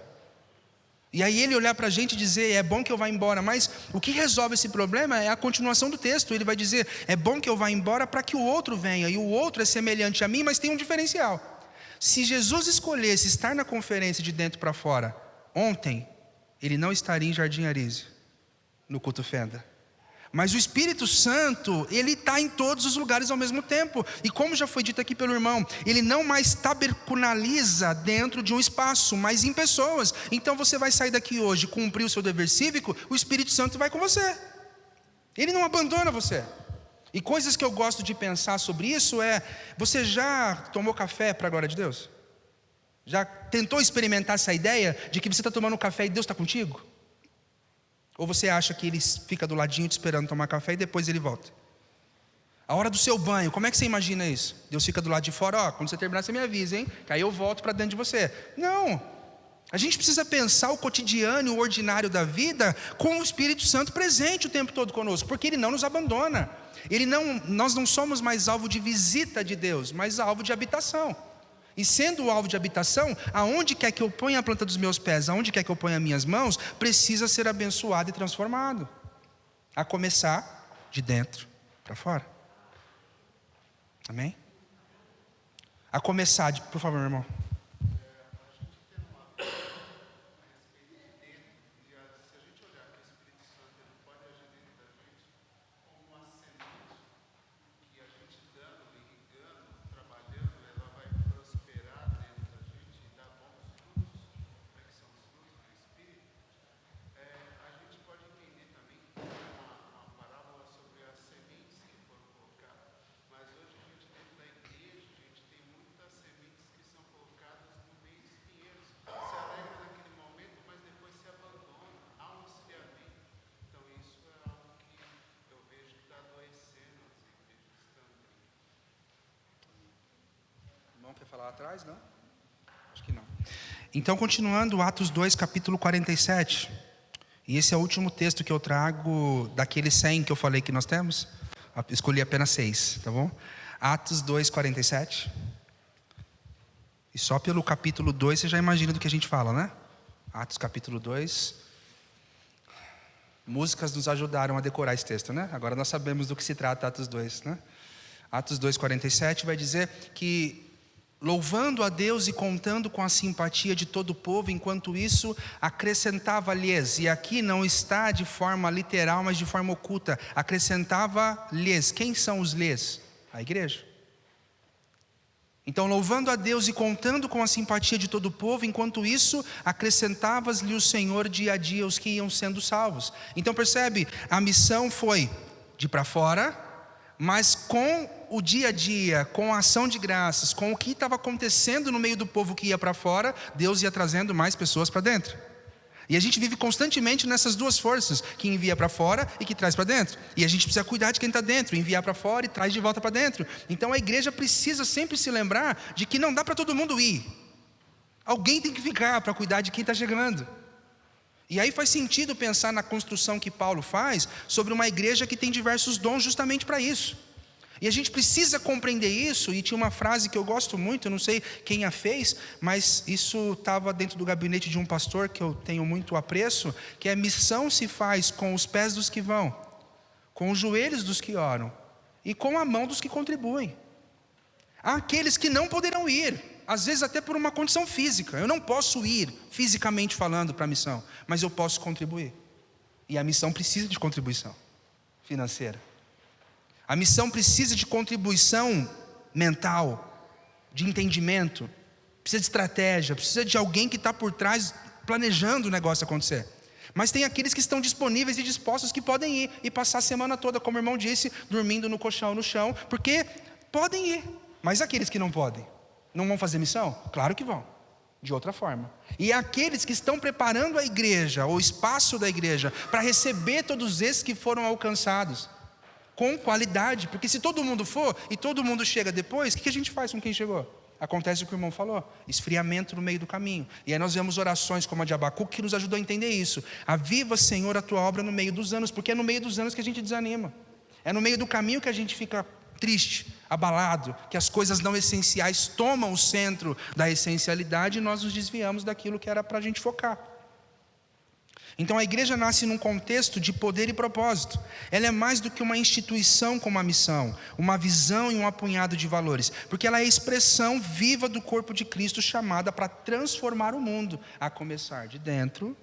E aí ele olhar para a gente e dizer, é bom que eu vá embora. Mas o que resolve esse problema é a continuação do texto. Ele vai dizer, é bom que eu vá embora para que o outro venha. E o outro é semelhante a mim, mas tem um diferencial. Se Jesus escolhesse estar na conferência de dentro para fora, ontem, ele não estaria em Jardim Arise, no culto Fenda. Mas o Espírito Santo, ele está em todos os lugares ao mesmo tempo. E como já foi dito aqui pelo irmão, ele não mais tabercunaliza dentro de um espaço, mas em pessoas. Então você vai sair daqui hoje, cumprir o seu dever cívico, o Espírito Santo vai com você. Ele não abandona você. E coisas que eu gosto de pensar sobre isso é, você já tomou café para a glória de Deus? Já tentou experimentar essa ideia de que você está tomando café e Deus está contigo? Ou você acha que ele fica do ladinho te esperando tomar café e depois ele volta? A hora do seu banho, como é que você imagina isso? Deus fica do lado de fora, quando você terminar você me avisa, hein? Que aí eu volto para dentro de você. Não, a gente precisa pensar o cotidiano, o ordinário da vida com o Espírito Santo presente o tempo todo conosco, porque Ele não nos abandona. Nós não somos mais alvo de visita de Deus, mas alvo de habitação. E sendo o alvo de habitação, aonde quer que eu ponha a planta dos meus pés, aonde quer que eu ponha as minhas mãos, precisa ser abençoado e transformado. A começar de dentro para fora. Amém? A começar de... Por favor, meu irmão. Quer falar atrás? Não? Acho que não. Então, continuando, Atos 2, capítulo 47. E esse é o último texto que eu trago daqueles 100 que eu falei que nós temos. Escolhi apenas 6, tá bom? Atos 2, 47. E só pelo capítulo 2 você já imagina do que a gente fala, né? Atos capítulo 2. Músicas nos ajudaram a decorar esse texto, né? Agora nós sabemos do que se trata Atos 2, né? Atos 2, 47 vai dizer que louvando a Deus e contando com a simpatia de todo o povo, enquanto isso acrescentava-lhes, e aqui não está de forma literal, mas de forma oculta, acrescentava-lhes. Quem são os lhes? A igreja. Então, louvando a Deus e contando com a simpatia de todo o povo, enquanto isso, acrescentava-lhe o Senhor dia a dia os que iam sendo salvos. Então percebe, a missão foi de para fora, mas com o dia a dia, com a ação de graças, com o que estava acontecendo no meio do povo que ia para fora, Deus ia trazendo mais pessoas para dentro. E a gente vive constantemente nessas duas forças, que envia para fora e que traz para dentro. E a gente precisa cuidar de quem está dentro, enviar para fora e traz de volta para dentro. Então a igreja precisa sempre se lembrar de que não dá para todo mundo ir. Alguém tem que ficar para cuidar de quem está chegando. E aí faz sentido pensar na construção que Paulo faz sobre uma igreja que tem diversos dons justamente para isso. E a gente precisa compreender isso, e tinha uma frase que eu gosto muito, eu não sei quem a fez, mas isso estava dentro do gabinete de um pastor que eu tenho muito apreço, que é: missão se faz com os pés dos que vão, com os joelhos dos que oram, e com a mão dos que contribuem. Há aqueles que não poderão ir, às vezes até por uma condição física. Eu não posso ir, fisicamente falando, para a missão, mas eu posso contribuir. E a missão precisa de contribuição financeira. A missão precisa de contribuição mental, de entendimento, precisa de estratégia, precisa de alguém que está por trás planejando o negócio acontecer. Mas tem aqueles que estão disponíveis e dispostos que podem ir e passar a semana toda, como o irmão disse, dormindo no colchão, no chão, porque podem ir. Mas aqueles que não podem, não vão fazer missão? Claro que vão, de outra forma. E aqueles que estão preparando a igreja, o espaço da igreja, para receber todos esses que foram alcançados, com qualidade, porque se todo mundo for e todo mundo chega depois, o que a gente faz com quem chegou? Acontece o que o irmão falou, esfriamento no meio do caminho. E aí nós vemos orações como a de Abacuque que nos ajudou a entender isso. Aviva, Senhor, a tua obra no meio dos anos, porque é no meio dos anos que a gente desanima, é no meio do caminho que a gente fica triste, abalado, que as coisas não essenciais tomam o centro da essencialidade e nós nos desviamos daquilo que era para a gente focar. Então a igreja nasce num contexto de poder e propósito. Ela é mais do que uma instituição com uma missão, uma visão e um apunhado de valores, porque ela é a expressão viva do corpo de Cristo, chamada para transformar o mundo, a começar de dentro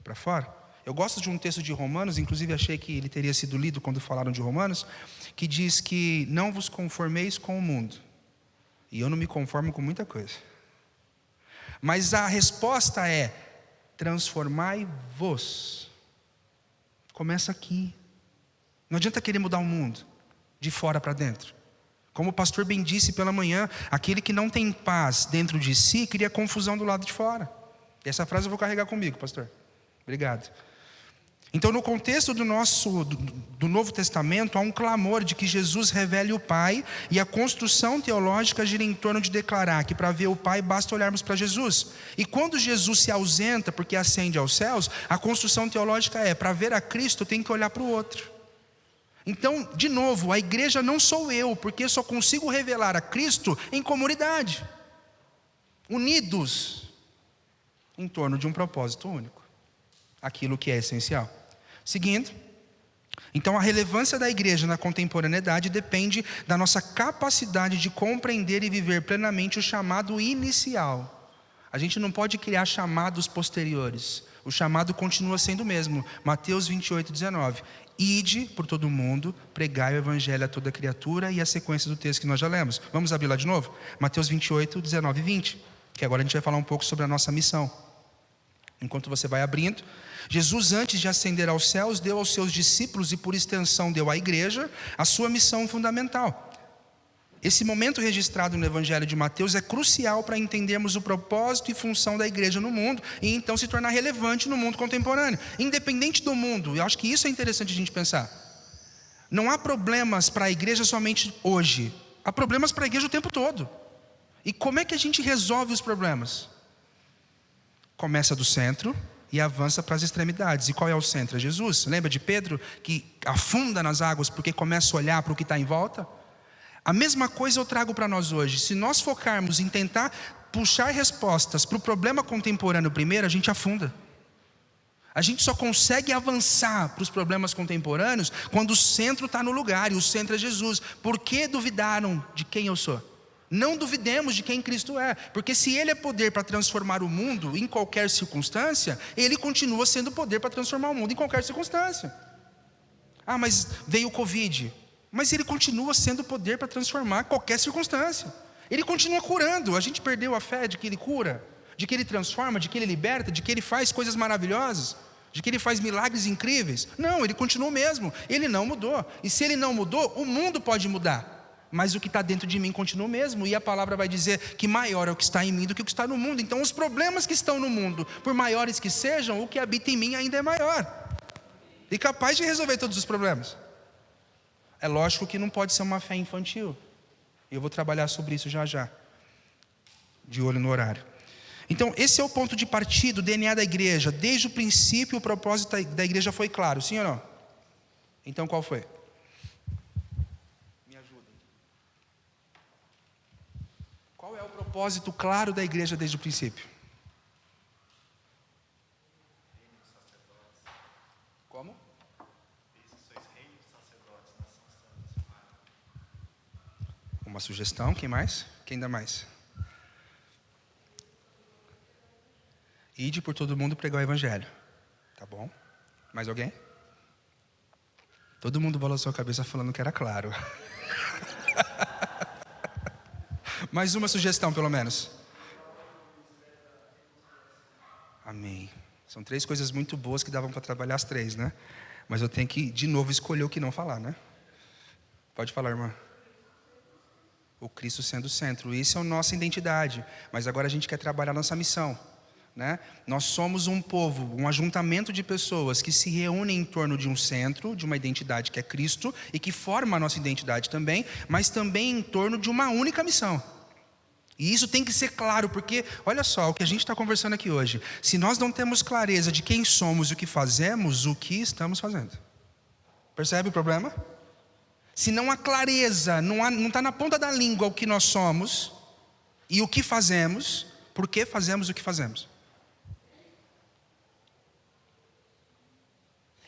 para fora. Eu gosto de um texto de Romanos, inclusive achei que ele teria sido lido quando falaram de Romanos, que diz que não vos conformeis com o mundo. E eu não me conformo com muita coisa, mas a resposta é: transformai-vos. Começa aqui. Não adianta querer mudar o mundo de fora para dentro. Como o pastor bem disse pela manhã, aquele que não tem paz dentro de si cria confusão do lado de fora. E essa frase eu vou carregar comigo, pastor. Obrigado. Então, no contexto do Novo Testamento, há um clamor de que Jesus revele o Pai, e a construção teológica gira em torno de declarar que para ver o Pai basta olharmos para Jesus. E quando Jesus se ausenta porque ascende aos céus, a construção teológica é: para ver a Cristo tem que olhar para o outro. Então, de novo, a igreja não sou eu, porque só consigo revelar a Cristo em comunidade, unidos em torno de um propósito único, aquilo que é essencial. Seguindo, então a relevância da igreja na contemporaneidade depende da nossa capacidade de compreender e viver plenamente o chamado inicial. A gente não pode criar chamados posteriores. O chamado continua sendo o mesmo. Mateus 28:19. Ide por todo o mundo, pregai o evangelho a toda criatura, e a sequência do texto que nós já lemos. Vamos abrir lá de novo? Mateus 28:19 e 20. Que agora a gente vai falar um pouco sobre a nossa missão. Enquanto você vai abrindo, Jesus, antes de ascender aos céus, deu aos seus discípulos e por extensão deu à igreja a sua missão fundamental. Esse momento registrado no Evangelho de Mateus é crucial para entendermos o propósito e função da igreja no mundo e então se tornar relevante no mundo contemporâneo, independente do mundo. Eu acho que isso é interessante a gente pensar. Não há problemas para a igreja somente hoje, há problemas para a igreja o tempo todo. E como é que a gente resolve os problemas? Começa do centro e avança para as extremidades. E qual é o centro? É Jesus. Lembra de Pedro que afunda nas águas porque começa a olhar para o que está em volta? A mesma coisa eu trago para nós hoje. Se nós focarmos em tentar puxar respostas para o problema contemporâneo primeiro, a gente afunda. A gente só consegue avançar para os problemas contemporâneos quando o centro está no lugar, e o centro é Jesus. Por que duvidaram de quem eu sou? Não duvidemos de quem Cristo é, porque se Ele é poder para transformar o mundo em qualquer circunstância, Ele continua sendo poder para transformar o mundo em qualquer circunstância. Ah, mas veio o Covid. Mas Ele continua sendo poder para transformar qualquer circunstância. Ele continua curando. A gente perdeu a fé de que Ele cura, de que Ele transforma, de que Ele liberta, de que Ele faz coisas maravilhosas, de que Ele faz milagres incríveis. Não, Ele continua o mesmo. Ele não mudou. E se Ele não mudou, o mundo pode mudar. Mas o que está dentro de mim continua o mesmo. E a palavra vai dizer que maior é o que está em mim do que o que está no mundo. Então os problemas que estão no mundo, por maiores que sejam, o que habita em mim ainda é maior e capaz de resolver todos os problemas. É lógico que não pode ser uma fé infantil. Eu vou trabalhar sobre isso já já, de olho no horário. Então esse é o ponto de partida, o DNA da igreja. Desde o princípio o propósito da igreja foi claro, sim ou não? Então qual foi? Me ajudem. Qual é o propósito claro da igreja desde o princípio? Como? Uma sugestão, quem mais? Quem dá mais? Ide por todo mundo pregar o evangelho. Tá bom? Mais alguém? Todo mundo balançou a cabeça falando que era claro. Mais uma sugestão, pelo menos. Amém. São 3 coisas muito boas que davam para trabalhar as 3, né? Mas eu tenho que, de novo, escolher o que não falar, né? Pode falar, irmã. O Cristo sendo o centro. Isso é a nossa identidade. Mas agora a gente quer trabalhar a nossa missão, né? Nós somos um povo, um ajuntamento de pessoas que se reúnem em torno de um centro, de uma identidade que é Cristo, e que forma a nossa identidade também, mas também em torno de uma única missão. E isso tem que ser claro, porque, olha só, o que a gente está conversando aqui hoje, se nós não temos clareza de quem somos e o que fazemos, o que estamos fazendo? Percebe o problema? Se não há clareza, não está na ponta da língua o que nós somos e o que fazemos, por que fazemos o que fazemos?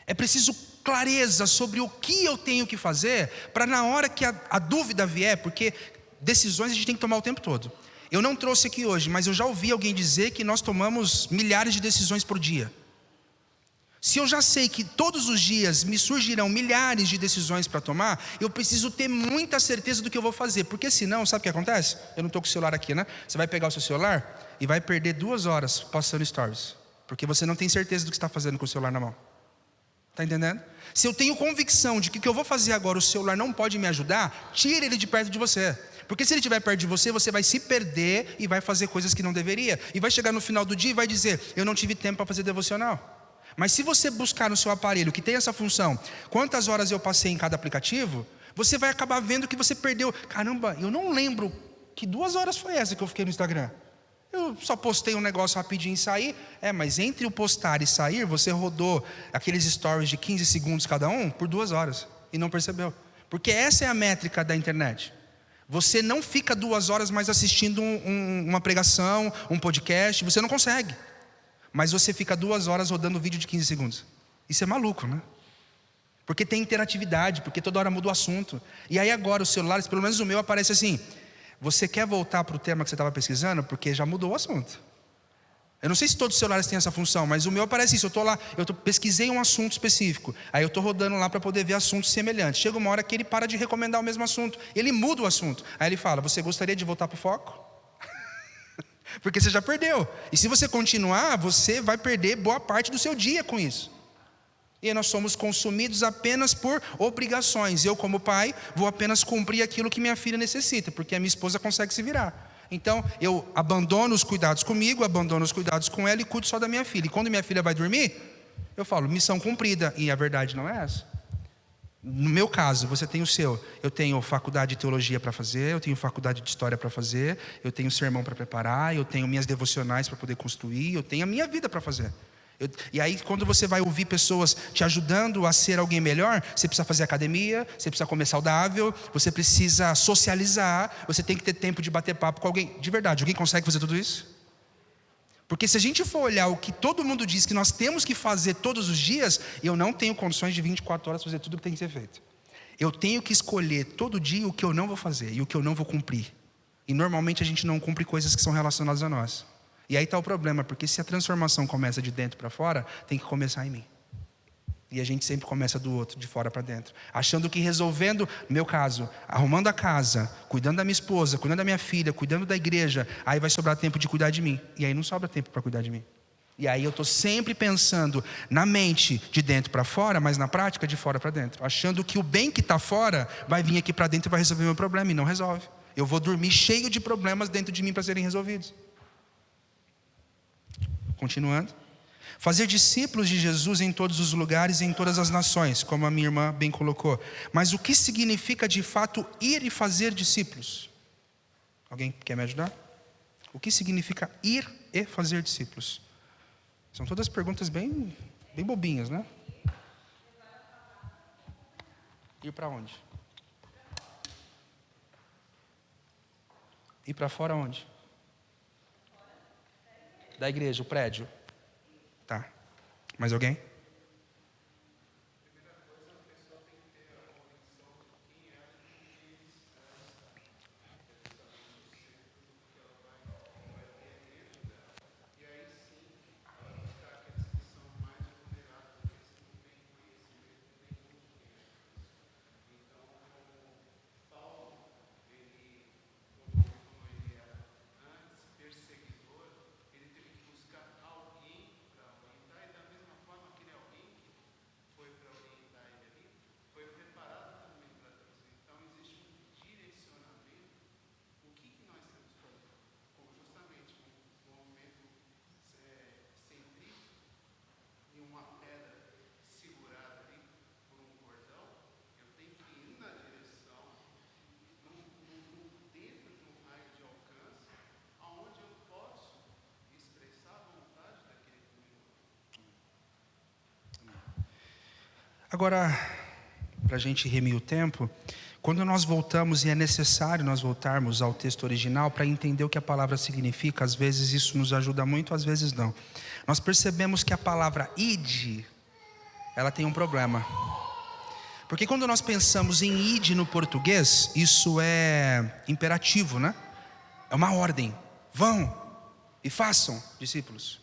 É preciso clareza sobre o que eu tenho que fazer, para na hora que a dúvida vier, porque decisões a gente tem que tomar o tempo todo. Eu não trouxe aqui hoje, mas eu já ouvi alguém dizer que nós tomamos milhares de decisões por dia. Se eu já sei que todos os dias me surgirão milhares de decisões para tomar, eu preciso ter muita certeza do que eu vou fazer, porque senão, sabe o que acontece? Eu não estou com o celular aqui, né? Você vai pegar o seu celular e vai perder 2 horas passando stories, porque você não tem certeza do que está fazendo com o celular na mão. Está entendendo? Se eu tenho convicção de que o que eu vou fazer agora, o celular não pode me ajudar, tire ele de perto de você. Porque se ele estiver perto de você, você vai se perder e vai fazer coisas que não deveria. E vai chegar no final do dia e vai dizer, eu não tive tempo para fazer devocional. Mas se você buscar no seu aparelho, que tem essa função, quantas horas eu passei em cada aplicativo, você vai acabar vendo que você perdeu. Caramba, eu não lembro que 2 horas foi essa que eu fiquei no Instagram. Eu só postei um negócio rapidinho e saí. Mas entre o postar e sair, você rodou aqueles stories de 15 segundos cada um por 2 horas e não percebeu. Porque essa é a métrica da internet. Você não fica 2 horas mais assistindo uma pregação, um podcast, você não consegue. Mas você fica 2 horas rodando vídeo de 15 segundos. Isso é maluco, né? Porque tem interatividade, porque toda hora muda o assunto. E aí agora os celulares, pelo menos o meu, aparece assim: você quer voltar para o tema que você estava pesquisando? Porque já mudou o assunto. Eu não sei se todos os celulares têm essa função, mas o meu aparece isso. Eu estou lá, pesquisei um assunto específico. Aí eu estou rodando lá para poder ver assuntos semelhantes. Chega uma hora que ele para de recomendar o mesmo assunto. Ele muda o assunto. Aí ele fala, você gostaria de voltar para o foco? Porque você já perdeu. E se você continuar, você vai perder boa parte do seu dia com isso. E aí nós somos consumidos apenas por obrigações. Eu, como pai, vou apenas cumprir aquilo que minha filha necessita, porque a minha esposa consegue se virar. Então, eu abandono os cuidados comigo, abandono os cuidados com ela e cuido só da minha filha. E quando minha filha vai dormir, eu falo, missão cumprida. E a verdade não é essa. No meu caso, você tem o seu. Eu tenho faculdade de teologia para fazer, eu tenho faculdade de história para fazer, eu tenho sermão para preparar, eu tenho minhas devocionais para poder construir, eu tenho a minha vida para fazer. E aí, quando você vai ouvir pessoas te ajudando a ser alguém melhor, você precisa fazer academia, você precisa comer saudável, você precisa socializar, você tem que ter tempo de bater papo com alguém. De verdade, alguém consegue fazer tudo isso? Porque se a gente for olhar o que todo mundo diz que nós temos que fazer todos os dias, eu não tenho condições de 24 horas fazer tudo o que tem que ser feito. Eu tenho que escolher todo dia o que eu não vou fazer e o que eu não vou cumprir. E normalmente a gente não cumpre coisas que são relacionadas a nós. E aí está o problema, porque se a transformação começa de dentro para fora, tem que começar em mim. E a gente sempre começa do outro, de fora para dentro, achando que resolvendo, no meu caso, arrumando a casa, cuidando da minha esposa, cuidando da minha filha, cuidando da igreja, aí vai sobrar tempo de cuidar de mim. E aí não sobra tempo para cuidar de mim. E aí eu estou sempre pensando na mente de dentro para fora, mas na prática de fora para dentro, achando que o bem que está fora vai vir aqui para dentro e vai resolver meu problema, e não resolve. Eu vou dormir cheio de problemas dentro de mim para serem resolvidos. Continuando. Fazer discípulos de Jesus em todos os lugares e em todas as nações, como a minha irmã bem colocou. Mas o que significa de fato ir e fazer discípulos? Alguém quer me ajudar? O que significa ir e fazer discípulos? São todas perguntas bem bobinhas, né? Ir para onde? Ir para fora onde? Da igreja, o prédio. Tá. Mais alguém? Agora, para a gente remir o tempo, quando nós voltamos, e é necessário nós voltarmos ao texto original para entender o que a palavra significa, às vezes isso nos ajuda muito, às vezes não. Nós percebemos que a palavra ide, ela tem um problema. Porque quando nós pensamos em ide no português, isso é imperativo, né? É uma ordem. Vão e façam discípulos.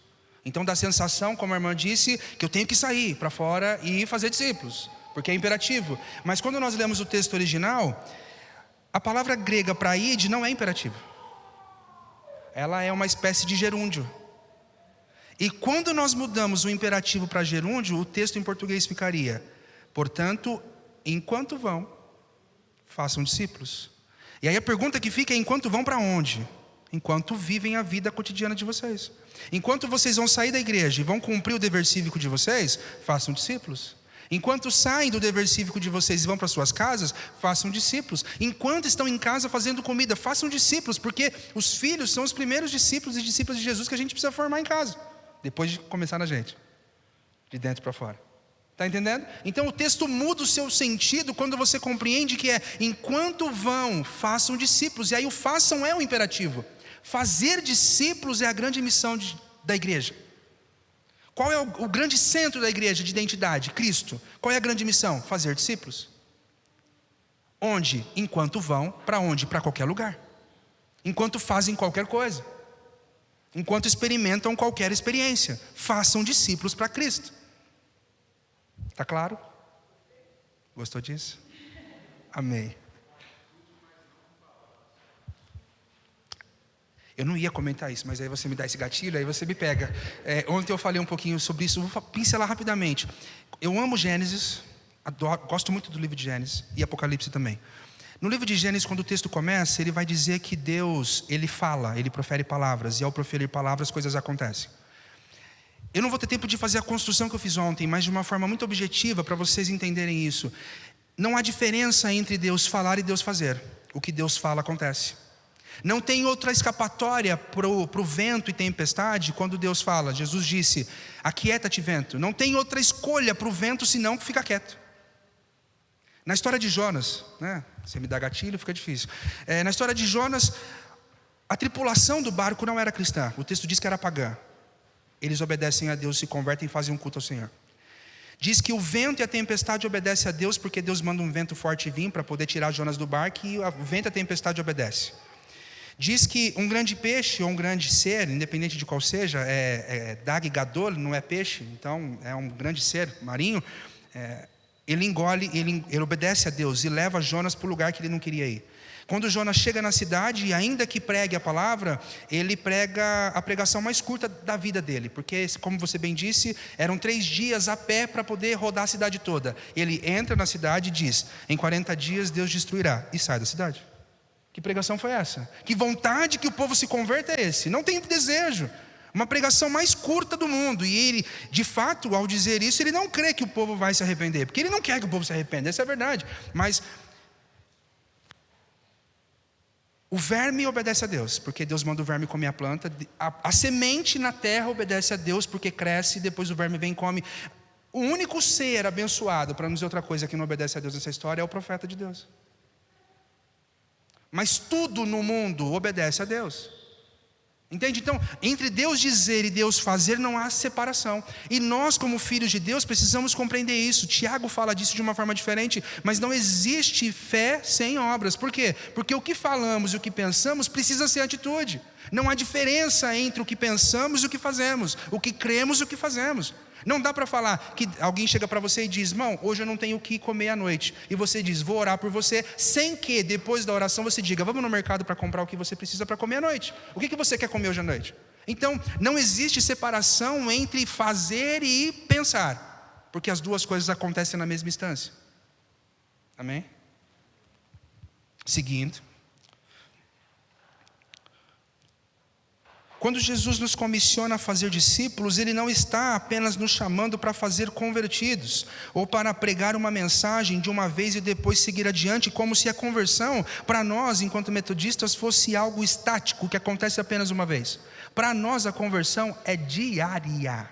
Então dá a sensação, como a irmã disse, que eu tenho que sair para fora e fazer discípulos, porque é imperativo. Mas quando nós lemos o texto original, a palavra grega para ide não é imperativo. Ela é uma espécie de gerúndio. E quando nós mudamos o imperativo para gerúndio, o texto em português ficaria: portanto, enquanto vão, façam discípulos. E aí a pergunta que fica é: enquanto vão para onde? Enquanto vivem a vida cotidiana de vocês. Enquanto vocês vão sair da igreja e vão cumprir o dever cívico de vocês, façam discípulos. Enquanto saem do dever cívico de vocês e vão para suas casas, façam discípulos. Enquanto estão em casa fazendo comida, façam discípulos, porque os filhos são os primeiros discípulos e discípulas de Jesus que a gente precisa formar em casa, depois de começar na gente, de dentro para fora. Está entendendo? Então o texto muda o seu sentido quando você compreende que é: enquanto vão, façam discípulos. E aí o façam é o imperativo. Fazer discípulos é a grande missão da igreja. Qual é o grande centro da igreja de identidade? Cristo. Qual é a grande missão? Fazer discípulos. Onde? Enquanto vão. Para onde? Para qualquer lugar. Enquanto fazem qualquer coisa. Enquanto experimentam qualquer experiência. Façam discípulos para Cristo. Está claro? Gostou disso? Amém. Eu não ia comentar isso, mas aí você me dá esse gatilho, aí você me pega. Ontem eu falei um pouquinho sobre isso, vou pincelar rapidamente. Eu amo Gênesis, gosto muito do livro de Gênesis e Apocalipse também. No livro de Gênesis, quando o texto começa, ele vai dizer que Deus, ele fala, ele profere palavras, e ao proferir palavras, coisas acontecem. Eu não vou ter tempo de fazer a construção que eu fiz ontem, mas de uma forma muito objetiva, para vocês entenderem isso. Não há diferença entre Deus falar e Deus fazer. O que Deus fala acontece. Não tem outra escapatória para o vento e tempestade quando Deus fala. Jesus disse: aquieta-te, vento. Não tem outra escolha para o vento senão ficar quieto. Na história de Jonas, né? Você me dá gatilho, fica difícil. Na história de Jonas, a tripulação do barco não era cristã. O texto diz que era pagã. Eles obedecem a Deus, se convertem e fazem um culto ao Senhor. Diz que o vento e a tempestade obedecem a Deus, porque Deus manda um vento forte vir para poder tirar Jonas do barco, e o vento e a tempestade obedecem. Diz que um grande peixe ou um grande ser, independente de qual seja, Dag Gadol, não é peixe, então é um grande ser marinho, ele obedece a Deus e leva Jonas para o lugar que ele não queria ir. Quando Jonas chega na cidade, e ainda que pregue a palavra, ele prega a pregação mais curta da vida dele, porque, como você bem disse, eram 3 dias a pé para poder rodar a cidade toda. Ele entra na cidade e diz: em 40 dias Deus destruirá, e sai da cidade. Que pregação foi essa? Que vontade que o povo se converta é esse? Não tem desejo. Uma pregação mais curta do mundo. E ele, de fato, ao dizer isso, ele não crê que o povo vai se arrepender, porque ele não quer que o povo se arrependa, essa é a verdade. Mas o verme obedece a Deus, porque Deus manda o verme comer a planta. A semente na terra obedece a Deus, porque cresce, e depois o verme vem e come. O único ser abençoado, para não dizer outra coisa, que não obedece a Deus nessa história é o profeta de Deus. Mas tudo no mundo obedece a Deus. Entende? Então, entre Deus dizer e Deus fazer não há separação. E nós, como filhos de Deus, precisamos compreender isso. Tiago fala disso de uma forma diferente. Mas não existe fé sem obras. Por quê? Porque o que falamos e o que pensamos precisa ser atitude. Não há diferença entre o que pensamos e o que fazemos, o que cremos e o que fazemos. Não dá para falar que alguém chega para você e diz: irmão, hoje eu não tenho o que comer à noite. E você diz: vou orar por você, sem que depois da oração você diga: vamos no mercado para comprar o que você precisa para comer à noite. O que você quer comer hoje à noite? Então, não existe separação entre fazer e pensar, porque as duas coisas acontecem na mesma instância. Amém? Seguindo. Quando Jesus nos comissiona a fazer discípulos, Ele não está apenas nos chamando para fazer convertidos, ou para pregar uma mensagem de uma vez e depois seguir adiante, como se a conversão, para nós, enquanto metodistas, fosse algo estático, que acontece apenas uma vez. Para nós, a conversão é diária.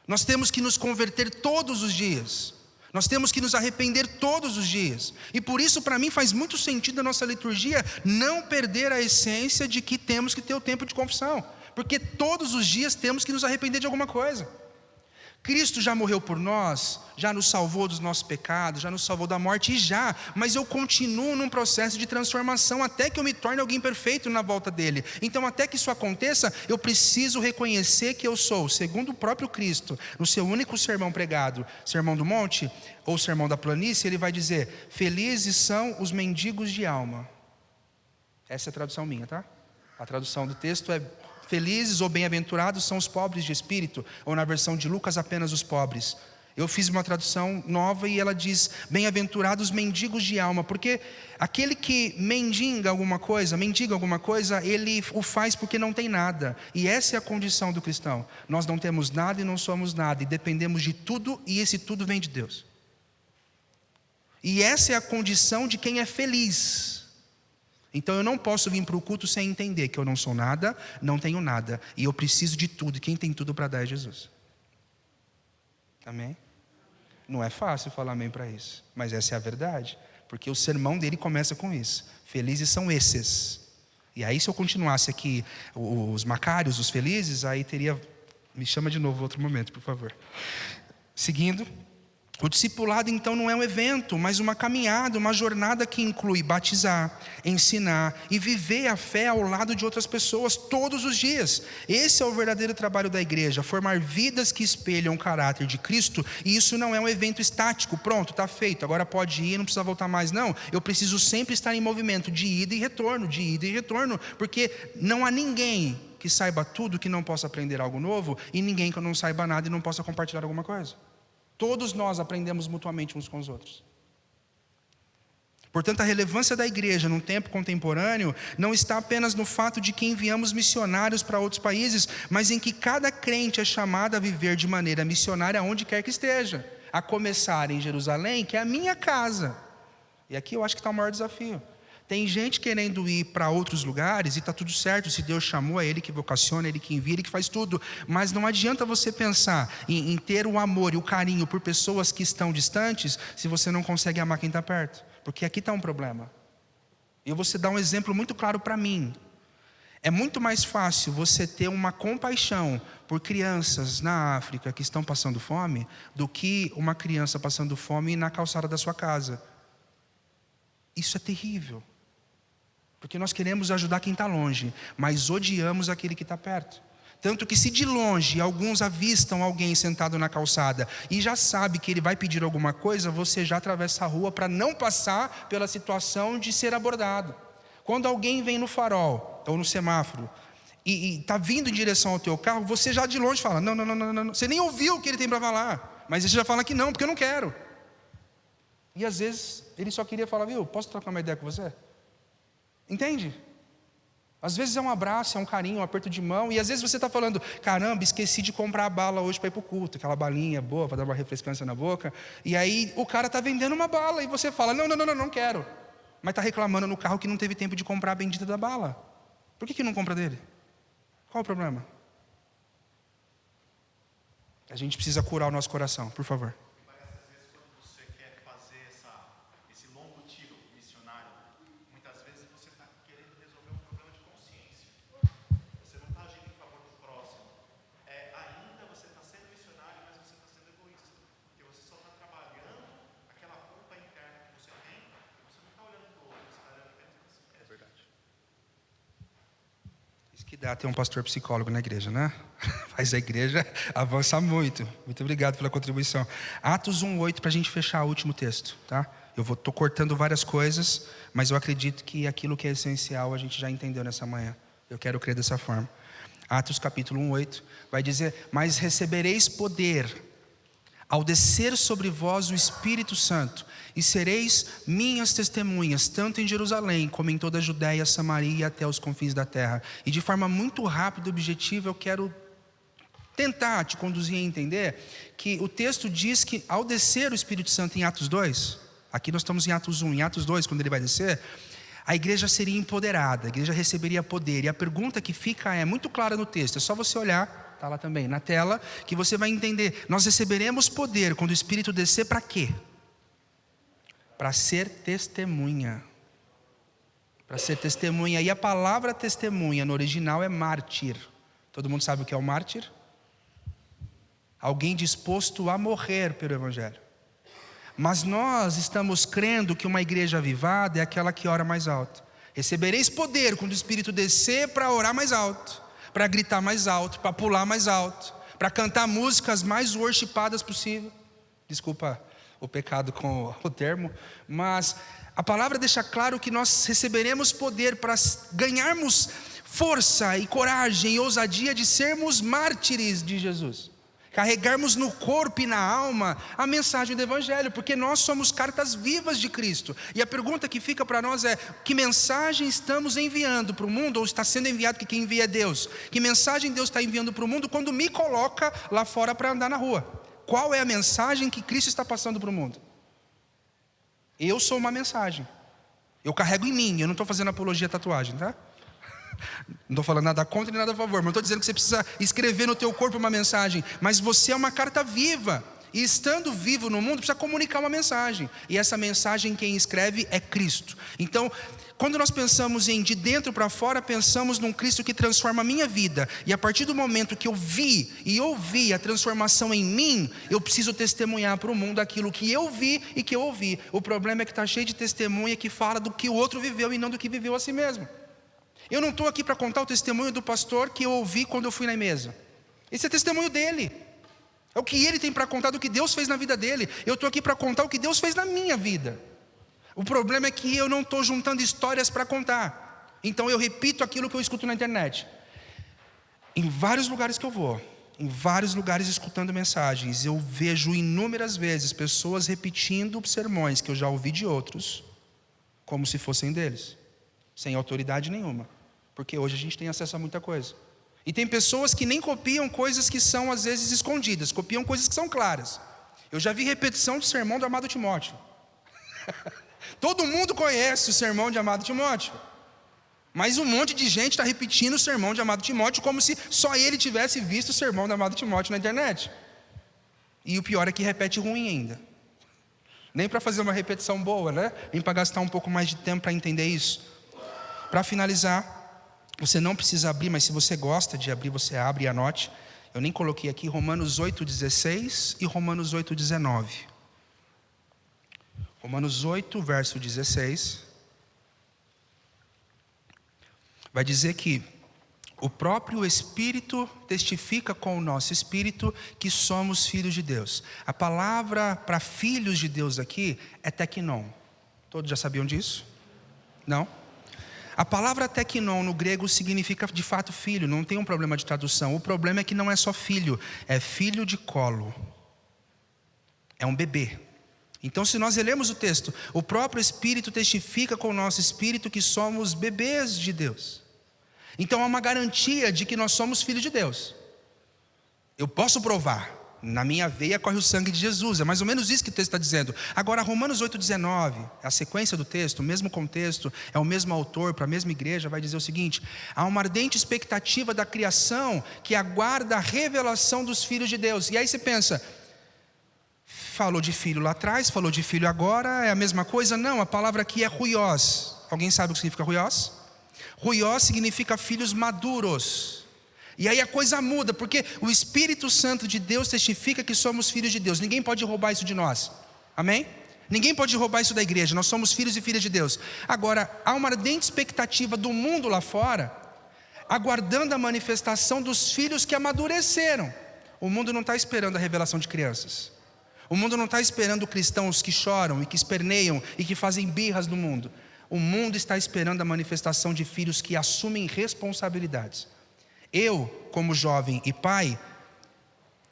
Nós temos que nos converter todos os dias. Nós temos que nos arrepender todos os dias. E por isso, para mim, faz muito sentido a nossa liturgia não perder a essência de que temos que ter o tempo de confissão. Porque todos os dias temos que nos arrepender de alguma coisa. Cristo já morreu por nós, já nos salvou dos nossos pecados, já nos salvou da morte, mas eu continuo num processo de transformação até que eu me torne alguém perfeito na volta dele. Então, até que isso aconteça, eu preciso reconhecer que eu sou, segundo o próprio Cristo, no seu único sermão pregado, Sermão do Monte, ou Sermão da Planície, ele vai dizer: felizes são os mendigos de alma. Essa é a tradução minha, tá? A tradução do texto é: felizes ou bem-aventurados são os pobres de espírito, ou na versão de Lucas, apenas os pobres. Eu fiz uma tradução nova e ela diz: bem-aventurados mendigos de alma, porque aquele que mendiga alguma coisa, ele o faz porque não tem nada, e essa é a condição do cristão. Nós não temos nada e não somos nada, e dependemos de tudo, e esse tudo vem de Deus. E essa é a condição de quem é feliz. Então eu não posso vir para o culto sem entender que eu não sou nada, não tenho nada, e eu preciso de tudo, e quem tem tudo para dar é Jesus. Amém? Não é fácil falar amém para isso, mas essa é a verdade, porque o sermão dele começa com isso: felizes são esses. E aí, se eu continuasse aqui os macários, os felizes, aí teria... Me chama de novo outro momento, por favor. Seguindo. O discipulado, então, não é um evento, mas uma caminhada, uma jornada que inclui batizar, ensinar e viver a fé ao lado de outras pessoas todos os dias. Esse é o verdadeiro trabalho da igreja: formar vidas que espelham o caráter de Cristo. E isso não é um evento estático: pronto, está feito, agora pode ir, não precisa voltar mais. Não, eu preciso sempre estar em movimento de ida e retorno, porque não há ninguém que saiba tudo que não possa aprender algo novo, e ninguém que não saiba nada e não possa compartilhar alguma coisa. Todos nós aprendemos mutuamente uns com os outros. Portanto, a relevância da igreja no tempo contemporâneo não está apenas no fato de que enviamos missionários para outros países, mas em que cada crente é chamado a viver de maneira missionária onde quer que esteja, a começar em Jerusalém, que é a minha casa. E aqui eu acho que está o maior desafio. Tem gente querendo ir para outros lugares, e está tudo certo, se Deus chamou, é Ele que vocaciona, é Ele que envia, Ele que faz tudo. Mas não adianta você pensar em ter o amor e o carinho por pessoas que estão distantes, se você não consegue amar quem está perto. Porque aqui está um problema. Eu vou dar um exemplo muito claro para mim. É muito mais fácil você ter uma compaixão por crianças na África que estão passando fome, do que uma criança passando fome na calçada da sua casa. Isso é terrível. Porque nós queremos ajudar quem está longe, mas odiamos aquele que está perto. Tanto que se de longe alguns avistam alguém sentado na calçada e já sabe que ele vai pedir alguma coisa, você já atravessa a rua para não passar pela situação de ser abordado. Quando alguém vem no farol ou no semáforo e está vindo em direção ao teu carro, você já de longe fala, não, não, não, não, não. Você nem ouviu o que ele tem para falar, mas você já fala que não, porque eu não quero. E às vezes ele só queria falar, viu, posso trocar uma ideia com você? Entende? Às vezes é um abraço, é um carinho, um aperto de mão. E às vezes você está falando, caramba, esqueci de comprar a bala hoje para ir para o culto. Aquela balinha boa para dar uma refrescância na boca. E aí o cara está vendendo uma bala e você fala, não, não, não, não, não quero. Mas está reclamando no carro que não teve tempo de comprar a bendita da bala. Por que não compra dele? Qual o problema? A gente precisa curar o nosso coração, por favor. Parece às vezes quando você quer fazer esse longo tiro missionário, muitas vezes você está querendo resolver um problema de consciência. Você não está agindo em favor do próximo. Ainda você está sendo missionário, mas você está sendo egoísta. Porque você só está trabalhando aquela culpa interna que você tem, e você não está olhando para o outro, você está olhando apenas para si mesmo. É verdade. Isso que dá ter um pastor psicólogo na igreja, né? Faz a igreja avançar muito. Muito obrigado pela contribuição. Atos 1:8 para a gente fechar o último texto, tá? Estou cortando várias coisas, mas eu acredito que aquilo que é essencial a gente já entendeu nessa manhã. Eu quero crer dessa forma. Atos capítulo 1:8 vai dizer, mas recebereis poder ao descer sobre vós o Espírito Santo, e sereis minhas testemunhas, tanto em Jerusalém, como em toda a Judéia, Samaria e até os confins da terra. E de forma muito rápida e objetiva, eu quero tentar te conduzir a entender que o texto diz que ao descer o Espírito Santo em Atos 2, aqui nós estamos em Atos 1, em Atos 2, quando ele vai descer, a igreja seria empoderada, a igreja receberia poder. E a pergunta que fica é muito clara no texto, é só você olhar, está lá também na tela, que você vai entender. Nós receberemos poder quando o Espírito descer para quê? Para ser testemunha. Para ser testemunha. E a palavra testemunha no original é mártir. Todo mundo sabe o que é o mártir? Alguém disposto a morrer pelo Evangelho. Mas nós estamos crendo que uma igreja avivada é aquela que ora mais alto. Recebereis poder quando o Espírito descer para orar mais alto, para gritar mais alto, para pular mais alto, para cantar músicas mais worshipadas possível. Desculpa o pecado com o termo, mas a palavra deixa claro que nós receberemos poder para ganharmos força e coragem e ousadia de sermos mártires de Jesus. Carregarmos no corpo e na alma a mensagem do Evangelho, porque nós somos cartas vivas de Cristo. E a pergunta que fica para nós é, que mensagem estamos enviando para o mundo, ou está sendo enviado, que quem envia é Deus? Que mensagem Deus está enviando para o mundo quando me coloca lá fora para andar na rua? Qual é a mensagem que Cristo está passando para o mundo? Eu sou uma mensagem. Eu carrego em mim, eu não estou fazendo apologia à tatuagem, tá? Não estou falando nada contra nem nada a favor, mas estou dizendo que você precisa escrever no teu corpo uma mensagem. Mas você é uma carta viva, e estando vivo no mundo precisa comunicar uma mensagem. E essa mensagem quem escreve é Cristo. Então, quando nós pensamos em de dentro para fora, pensamos num Cristo que transforma a minha vida. E a partir do momento que eu vi e ouvi a transformação em mim, eu preciso testemunhar para o mundo aquilo que eu vi e que eu ouvi. O problema é que está cheio de testemunha que fala do que o outro viveu e não do que viveu a si mesmo. Eu não estou aqui para contar o testemunho do pastor que eu ouvi quando eu fui na mesa. Esse é testemunho dele. É o que ele tem para contar do que Deus fez na vida dele. Eu estou aqui para contar o que Deus fez na minha vida. O problema é que eu não estou juntando histórias para contar. Então eu repito aquilo que eu escuto na internet. Em vários lugares que eu vou, em vários lugares escutando mensagens, eu vejo inúmeras vezes pessoas repetindo sermões que eu já ouvi de outros, como se fossem deles, sem autoridade nenhuma. Porque hoje a gente tem acesso a muita coisa. E tem pessoas que nem copiam coisas que são às vezes escondidas, copiam coisas que são claras. Eu já vi repetição de sermão do amado Timóteo. Todo mundo conhece o sermão de amado Timóteo. Mas um monte de gente está repetindo o sermão de amado Timóteo como se só ele tivesse visto o sermão do amado Timóteo na internet. E o pior é que repete ruim ainda. Nem para fazer uma repetição boa, né? Nem para gastar um pouco mais de tempo para entender isso. Para finalizar, você não precisa abrir, mas se você gosta de abrir, você abre e anote. Eu nem coloquei aqui Romanos 8,16 e Romanos 8,19. Romanos 8, verso 16. Vai dizer que O próprio Espírito testifica com o nosso espírito que somos filhos de Deus. A palavra para filhos de Deus aqui é teknon. Todos já sabiam disso? Não? A palavra teknon no grego significa de fato filho, não tem um problema de tradução. O problema é que não é só filho, é filho de colo. É um bebê. Então, se nós lermos o texto, o próprio Espírito testifica com o nosso espírito que somos bebês de Deus. Então há uma garantia de que nós somos filhos de Deus. Eu posso provar, na minha veia corre o sangue de Jesus, é mais ou menos isso que o texto está dizendo. Agora, Romanos 8,19, a sequência do texto, o mesmo contexto, é o mesmo autor, para a mesma igreja, vai dizer o seguinte: há uma ardente expectativa da criação que aguarda a revelação dos filhos de Deus. E aí você pensa, falou de filho lá atrás, falou de filho agora, é a mesma coisa? Não, a palavra aqui é ruiós. Alguém sabe o que significa ruiós? Ruiós significa filhos maduros. E aí a coisa muda, porque o Espírito Santo de Deus testifica que somos filhos de Deus. Ninguém pode roubar isso de nós. Amém? Ninguém pode roubar isso da igreja. Nós somos filhos e filhas de Deus. Agora, há uma ardente expectativa do mundo lá fora, aguardando a manifestação dos filhos que amadureceram. O mundo não está esperando a revelação de crianças. O mundo não está esperando cristãos que choram e que esperneiam e que fazem birras no mundo. O mundo está esperando a manifestação de filhos que assumem responsabilidades. Eu, como jovem e pai,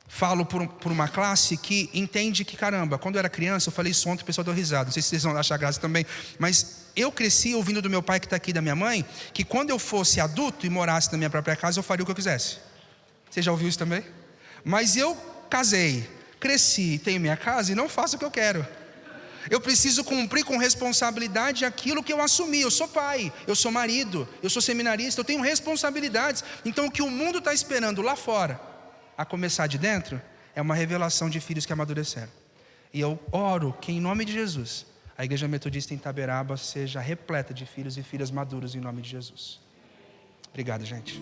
falo por uma classe que entende que, caramba, quando eu era criança, eu falei isso ontem, o pessoal deu risada, não sei se vocês vão achar graça também, mas eu cresci ouvindo do meu pai que está aqui, da minha mãe, que quando eu fosse adulto e morasse na minha própria casa, eu faria o que eu quisesse. Você já ouviu isso também? Mas eu casei, cresci, tenho minha casa e não faço o que eu quero. Eu preciso cumprir com responsabilidade aquilo que eu assumi. Eu sou pai, eu sou marido, eu sou seminarista, eu tenho responsabilidades. Então o que o mundo está esperando lá fora, a começar de dentro, é uma revelação de filhos que amadureceram. E eu oro que em nome de Jesus, a Igreja Metodista em Itaberaba seja repleta de filhos e filhas maduros em nome de Jesus. Obrigado, gente.